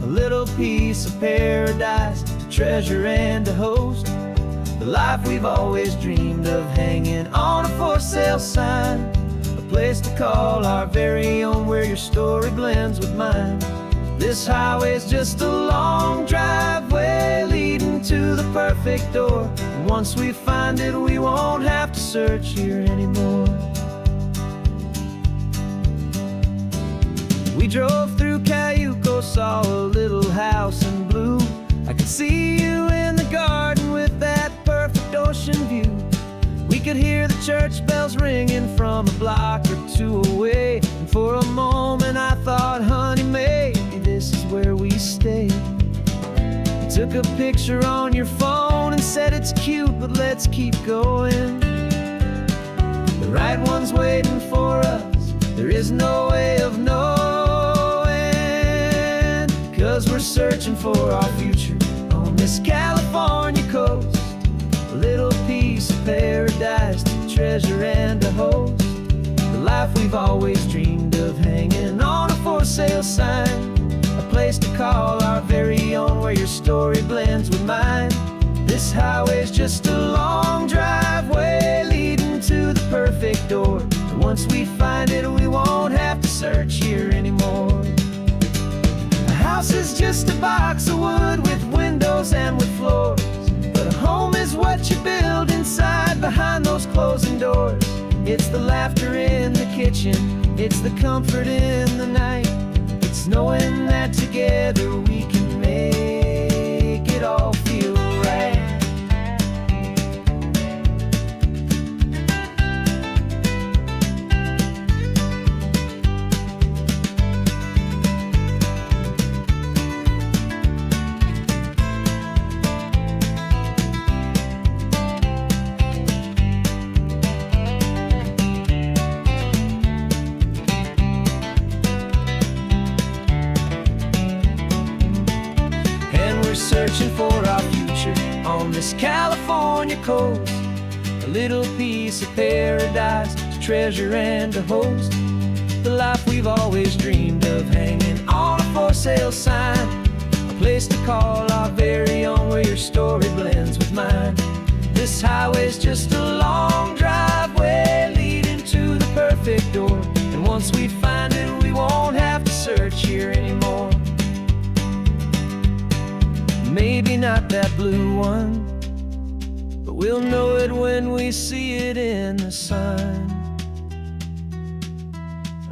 a little piece of paradise to treasure and to host. The life we've always dreamed of, hanging on a for sale sign, a place to call our very own where your story blends with mine. This highway's just a long driveway leading to the perfect door. And once we find it, we won't have to search here anymore. We drove through Cayuco, saw a little house in blue. I could see you in the garden with that perfect ocean view. We could hear the church bells ringing from a block or two away. And for a moment I thought, honey, maybe this is where we stay. You took a picture on your phone and said it's cute, but let's keep going. The right one's waiting for us, there is no way of knowing, 'cause we're searching for our future on this California coast, a little piece of paradise to treasure and to host. The life we've always dreamed of, hanging on a for sale sign, a place to call our very own where your story blends with mine. This highway's just a long driveway leading to the perfect door. And once we find it, we won't have to search here anymore. A house is just a box of wood with windows and with floors, but a home is what you build inside behind those closing doors. It's the laughter in the kitchen, it's the comfort in the night. It's knowing that together we can make it all feel right. Searching for our future on this California coast, a little piece of paradise to treasure and to host. The life we've always dreamed of, hanging on a for sale sign, a place to call our very own where your story blends with mine. This highway's just a long driveway leading to the perfect door. And once we find it, we won't have to search here anymore. Maybe not that blue one, but we'll know it when we see it in the sun.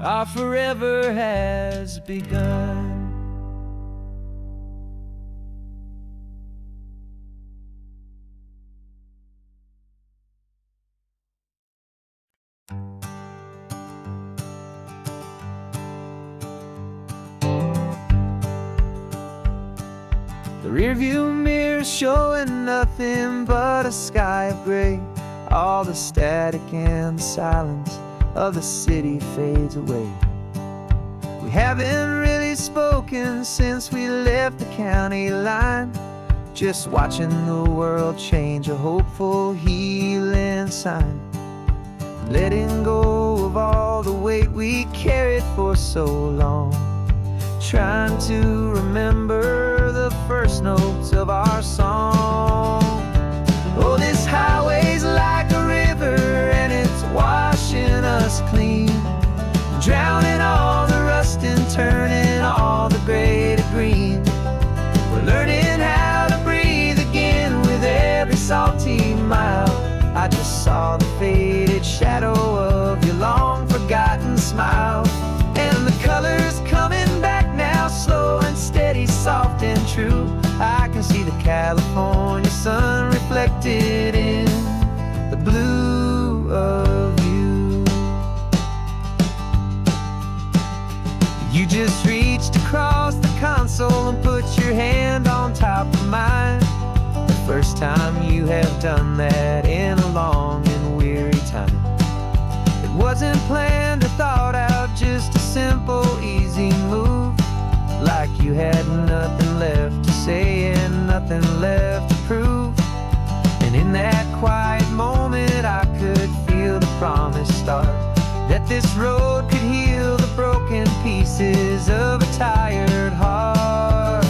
Our forever has begun. The rearview mirror showing nothing but a sky of gray. All the static and the silence of the city fades away. We haven't really spoken since we left the county line. Just watching the world change, a hopeful healing sign. Letting go of all the weight we carried for so long. Trying to remember the first notes of our song. Oh, this highway's like a river and it's washing us clean. Drowning all the rust and turning all the gray to green. We're learning how to breathe again with every salty mile. I just saw the faded shadow of your long forgotten smile. And the colors coming back now, slow and steady, soft and true. I can see the California sun reflected in the blue of you. You just reached across the console and put your hand on top of mine. The first time you have done that in a long and weary time. It wasn't planned or thought out, just a simple, easy move. Like you had nothing left to say and nothing left to prove. And in that quiet moment I could feel the promise start, that this road could heal the broken pieces of a tired heart.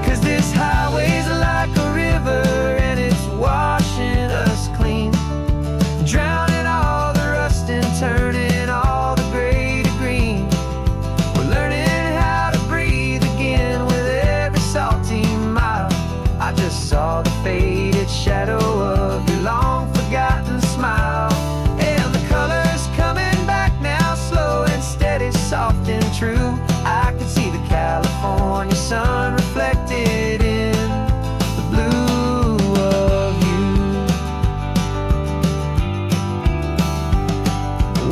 'Cause this highway's like a river and it's washing us clean. Drowning all the rust and turning all the gray to green. We're learning how to breathe again with every salty mile. I just saw the faded shadow of your long forgotten smile. And the colors coming back now, slow and steady, soft and true. I can see the California sun reflected in the blue of you.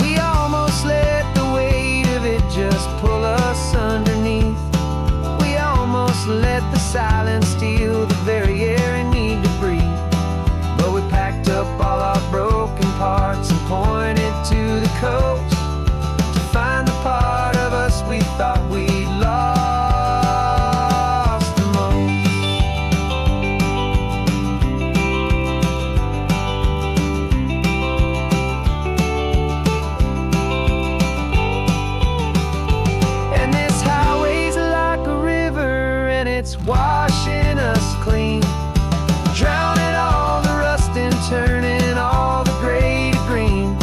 We almost let the weight of it just pull us underneath. We almost let the silence steal the very air I need to breathe. But we packed up all our broken parts and pointed to the coast to find the part of us we thought we'd lost the most. And this highway's like a river and it's washing us clean. Drowning all the rust and turning all the gray to green.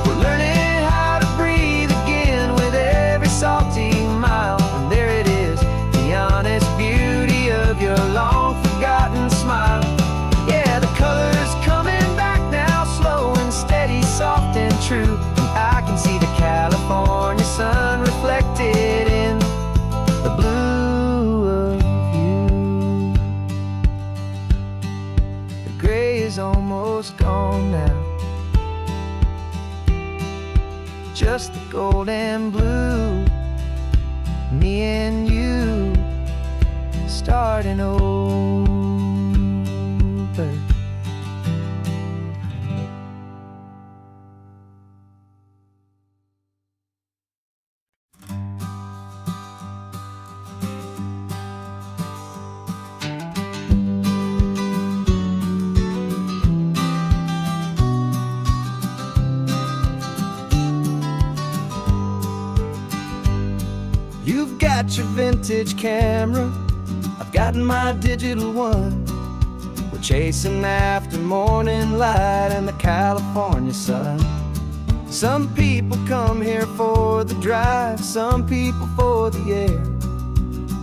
We're learning how to breathe again with every salty mile. And there it is, the honest beauty of your long forgotten smile. Yeah, the colors coming back now, slow and steady, soft and true. I can see the California sun reflected in the blue of you. The gray is almost gone now, just the gold and blue. Me and you starting over. You've got your vintage camera, I've got my digital one. We're chasing after morning light and the California sun. Some people come here for the drive, some people for the air.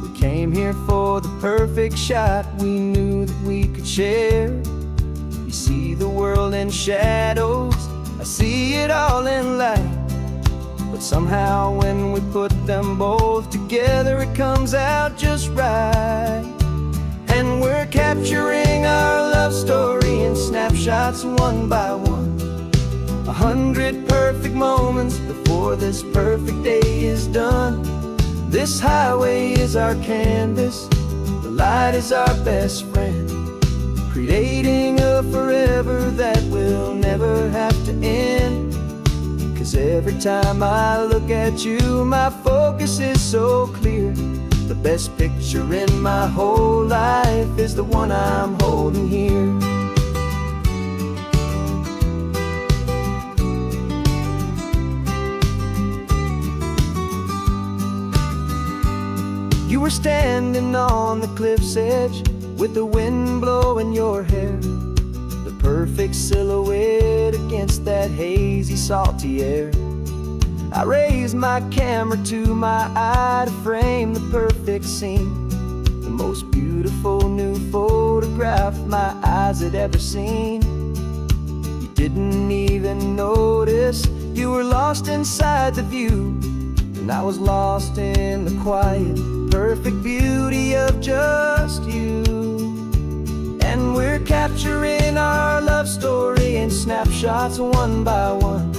We came here for the perfect shot we knew that we could share. You see the world in shadows, I see it all in light. But somehow when we put them both together, it comes out just right. And we're capturing our love story in snapshots one by one. 100 perfect moments before this perfect day is done. This highway is our canvas, the light is our best friend, creating a forever that will never have to end. 'Cause 'Cause every time I look at you, my focus is so clear. The best picture in my whole life is the one I'm holding here. You were standing on the cliff's edge with the wind blowing your hair, the perfect silhouette against that hazy, salty air. I raised my camera to my eye to frame the perfect scene, the most beautiful new photograph my eyes had ever seen. You didn't even notice you were lost inside the view, and I was lost in the quiet, perfect beauty of just you. And we're capturing our love story in snapshots one by one,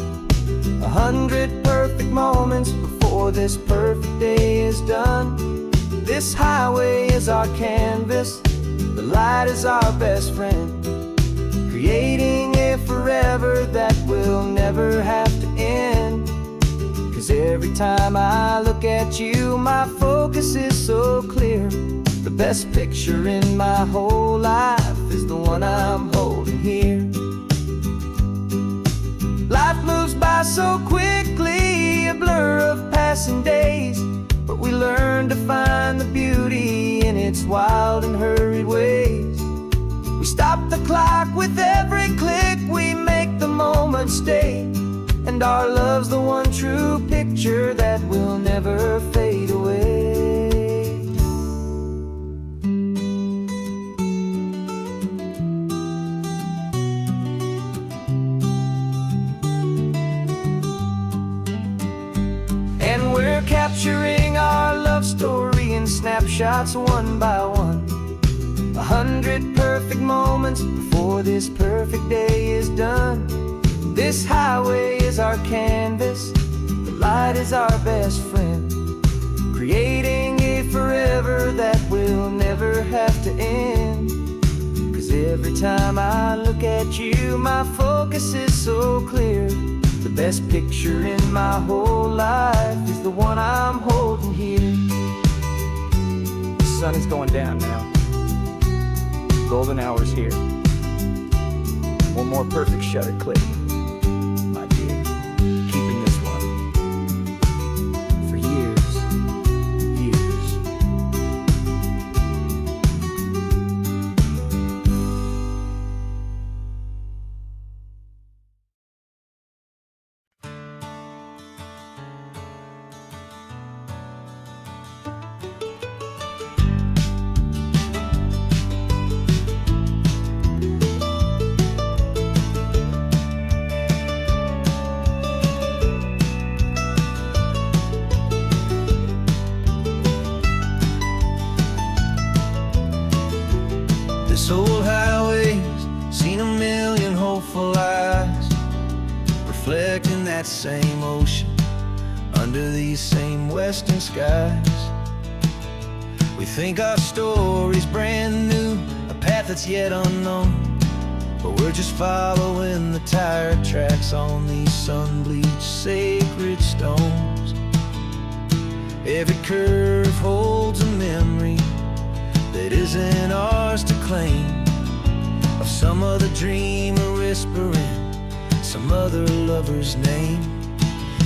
100 perfect moments before this perfect day is done. This highway is our canvas, the light is our best friend, creating a forever that will never have to end. 'Cause every time I look at you, my focus is so clear. The best picture in my whole life is the one I'm holding here. Life moves by so quickly, a blur of passing days, but we learn to find the beauty in its wild and hurried ways. We stop the clock with every click, we make the moment stay, and our love's the one true picture that will never fade away. And we're capturing our love story in snapshots one by one, 100 perfect moments before this perfect day is done. This highway is our canvas, the light is our best friend, creating a forever that will never have to end. 'Cause every time I look at you, my focus is so clear. The best picture in my whole life is the one I'm holding here. The sun is going down now. Golden hour's here. One more perfect shutter click, my dear. Keeping this one for years, years. This old highway's seen a million hopeful eyes, reflecting that same ocean under these same western skies. We think our story's brand new, a path that's yet unknown, but we're just following the tire tracks on these sun-bleached sacred stones. Every curve holds a memory that isn't ours to claim, of some other dreamer whispering some other lover's name.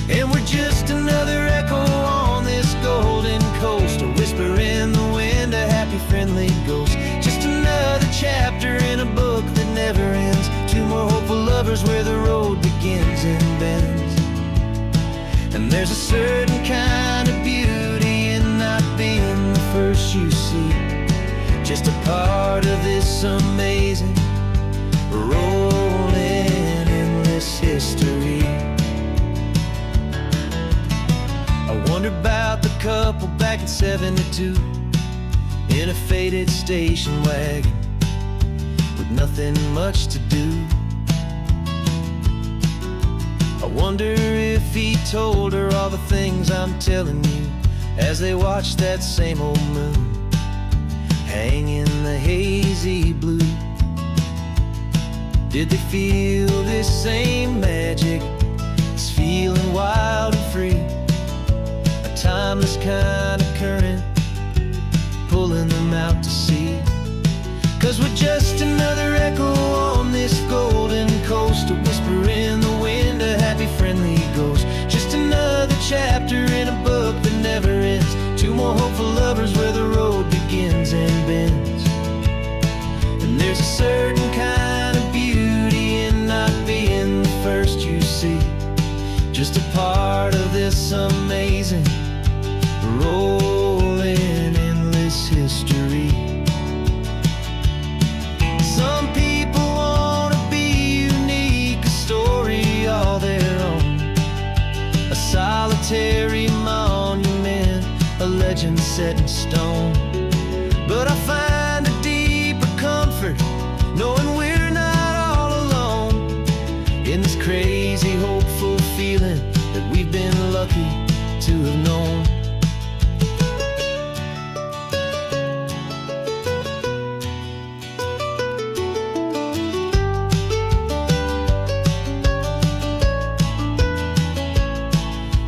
And we're just another echo on this golden coast, a whisper in the wind, a happy friendly ghost. Just another chapter in a book that never ends, two more hopeful lovers where the road begins and bends. And there's a certain kind of beauty in not being the first you see, just a part of this amazing, rolling, endless history. I wonder about the couple back in '72 in a faded station wagon with nothing much to do. I wonder if he told her all the things I'm telling you as they watched that same old moon hang in the hazy blue. Did they feel this same magic, this feeling feeling wild and free, a timeless kind of current pulling them out to sea. 'Cause we're just another echo on this golden coast, a whisper in the wind, a happy friendly ghost. Just another chapter in a book that never ends, two more hopeful lovers where the road begins and bends. And there's a certain kind of beauty in not being the first you see, just a part of this amazing rolling endless history. Some people wanna be unique, a story all their own, a solitary monument, a legend set in stone. But I find a deeper comfort knowing we're not all alone in this crazy, hopeful feeling that we've been lucky to have known.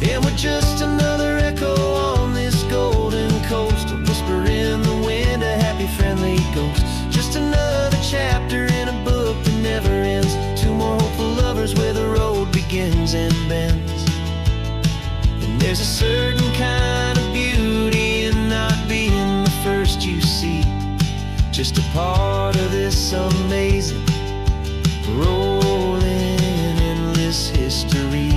And we're just another echo on this golden coast, a whisper in the wind, a happy friendly ghost. Just another chapter in a book that never ends, two more hopeful lovers where the road begins and bends. And there's a certain kind of beauty in not being the first you see, just a part of this amazing rolling endless history.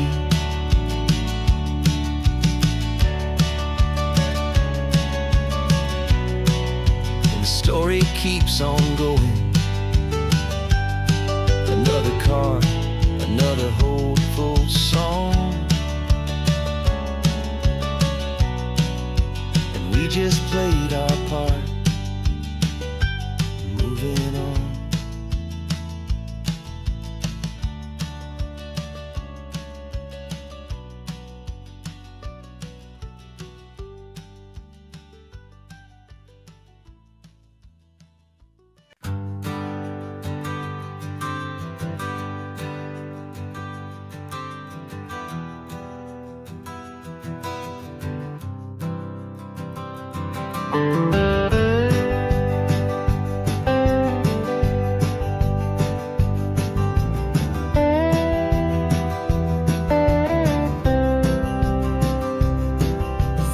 Story keeps on going. Another car, another hopeful song, and we just played our part, moving on.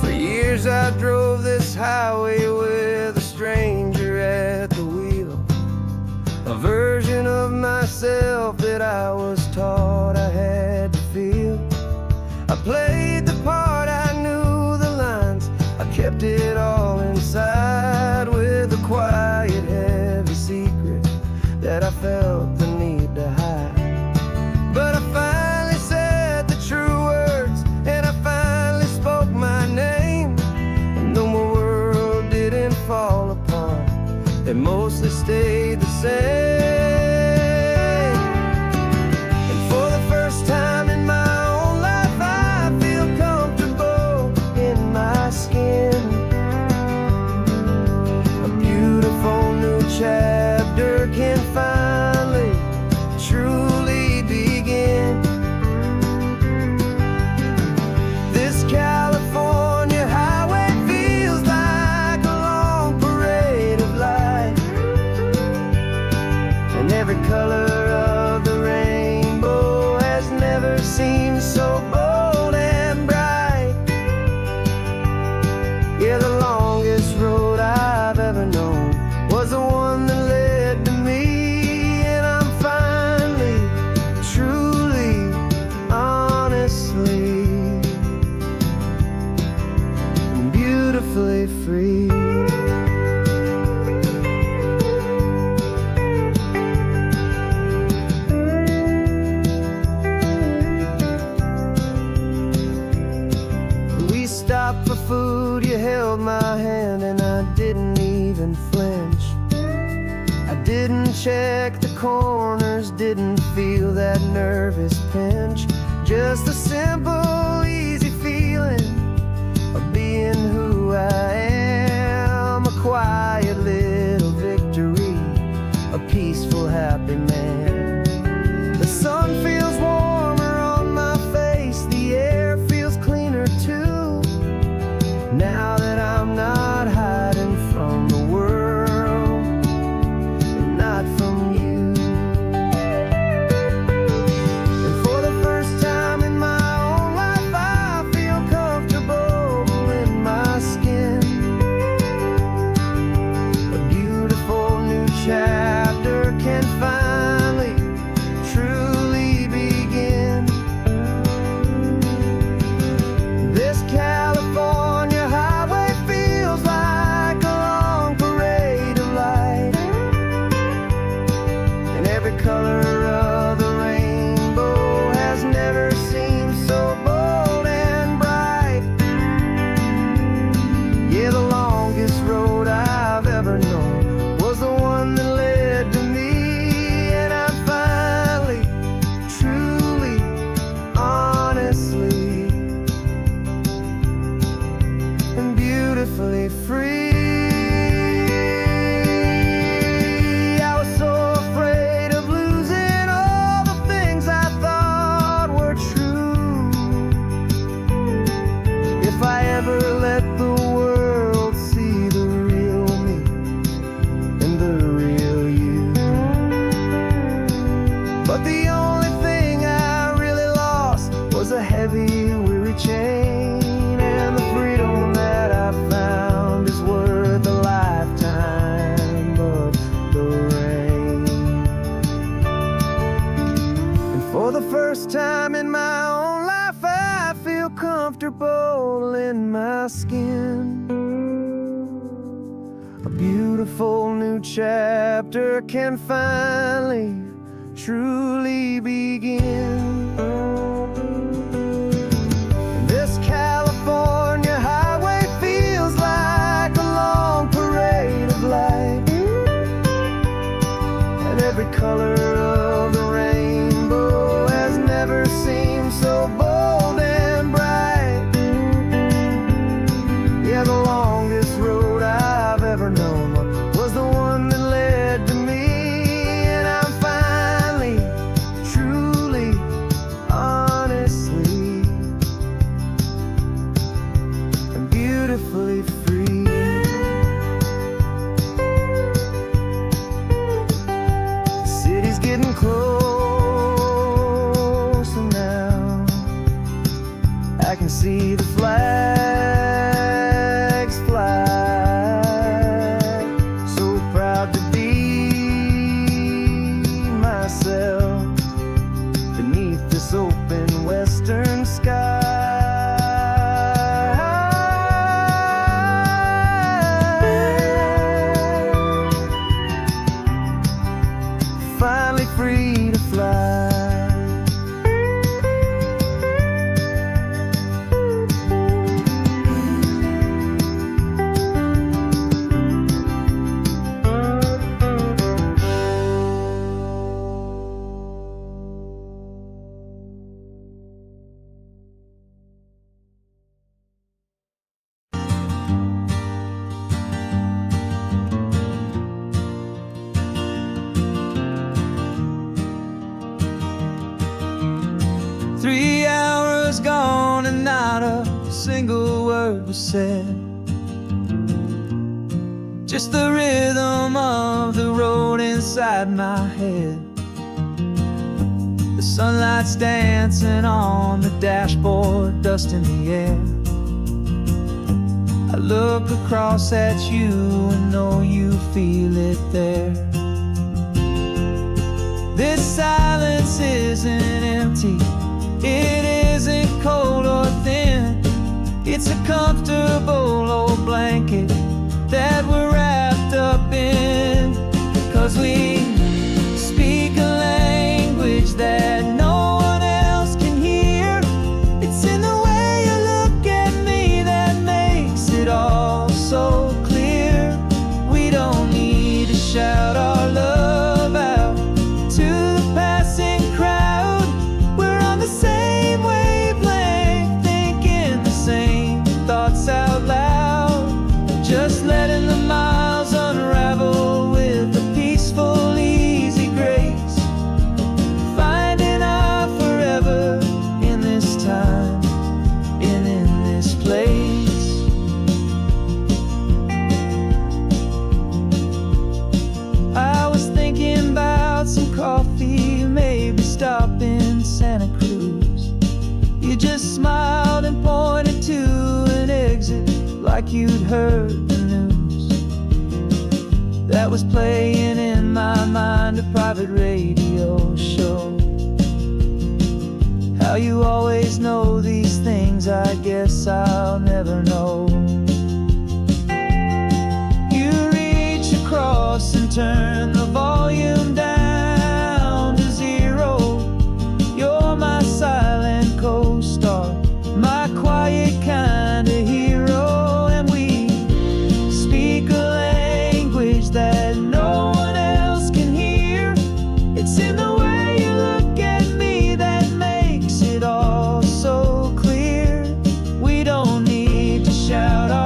For years I drove this highway with a stranger at the wheel, a version of myself that I was taught I had to feel. I played the part, I knew the lines, I kept it all inside with a quiet, heavy secret that I felt the need to hide. But I finally said the true words, and I finally spoke my name. And though my world didn't fall apart, it mostly stayed the same. And for the first time in my own life, I feel comfortable in my skin. A beautiful new chapter can finally truly begin. This California highway feels like a long parade of light, and every color of the rainbow has never seemed so bold and bright. Yeah, the longest road I've ever known was the one that led to me, and I'm finally, truly, honestly, beautifully free. We stopped for food, you held my hand, and I didn't even flinch. I didn't check the corners, didn't feel that nervous pinch. Just a simple, easy feeling of being who I am. A quiet little victory, a peaceful, happy man. The sun feels warmer on my face, first time in my own life I feel comfortable in my skin. A beautiful new chapter can finally, truly begin. This California highway feels like a long parade of light, and every color of the rainbow has never seemed so bold and bright. Yeah, the longest road I've ever known was the one that led to me, and I'm finally, truly, honestly, and beautifully free. The city's getting closer now. I can see the flags fly. So proud to be myself beneath this open western sky. Finally free to fly. 3 hours gone and not a single word was said. Just the rhythm of the road inside my head. The sunlight's dancing on the dashboard, dust in the air. I look across at you and know you feel it there. This silence isn't empty, it isn't cold or thin. It's a comfortable old blanket that we're wrapped up in. 'Cause we speak a language that no one else can hear. It's in the way you look at me that makes it all so clear. We don't need to shout our love out to the passing crowd. We're on the same wavelength, thinking the same thoughts out loud. Just letting the miles unravel with a peaceful, easy grace. Finding our forever in this time and in this place. I was thinking about some coffee, maybe stop in Santa Cruz. You just smiled and pointed to an exit like you'd heard the news. That was playing in my mind, a private radio show. How you always know these things, I guess I'll never know. You reach across and turn the volume down to 0. You're my silent co-star, my quiet kind of hero. And we speak a language that no one else can hear. It's in the way you look at me that makes it all so clear. We don't need to shout our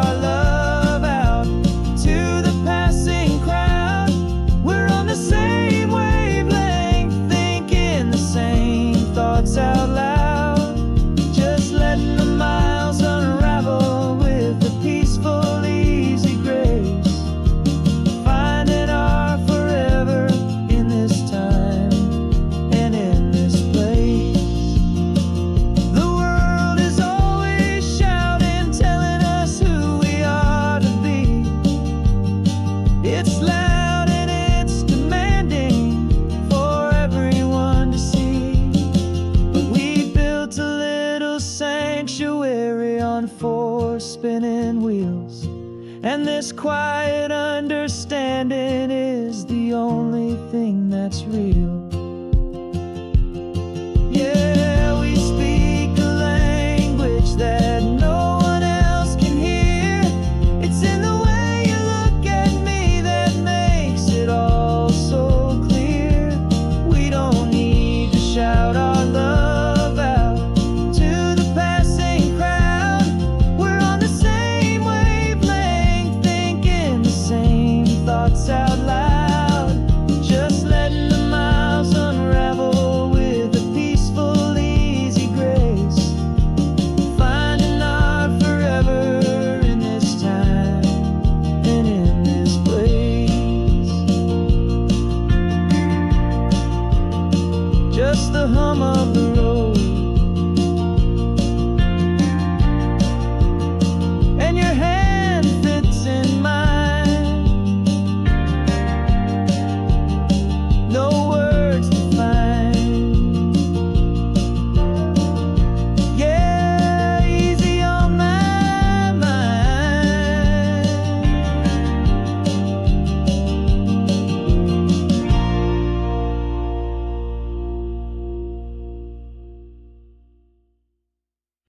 And this quiet understanding is the only thing that's real.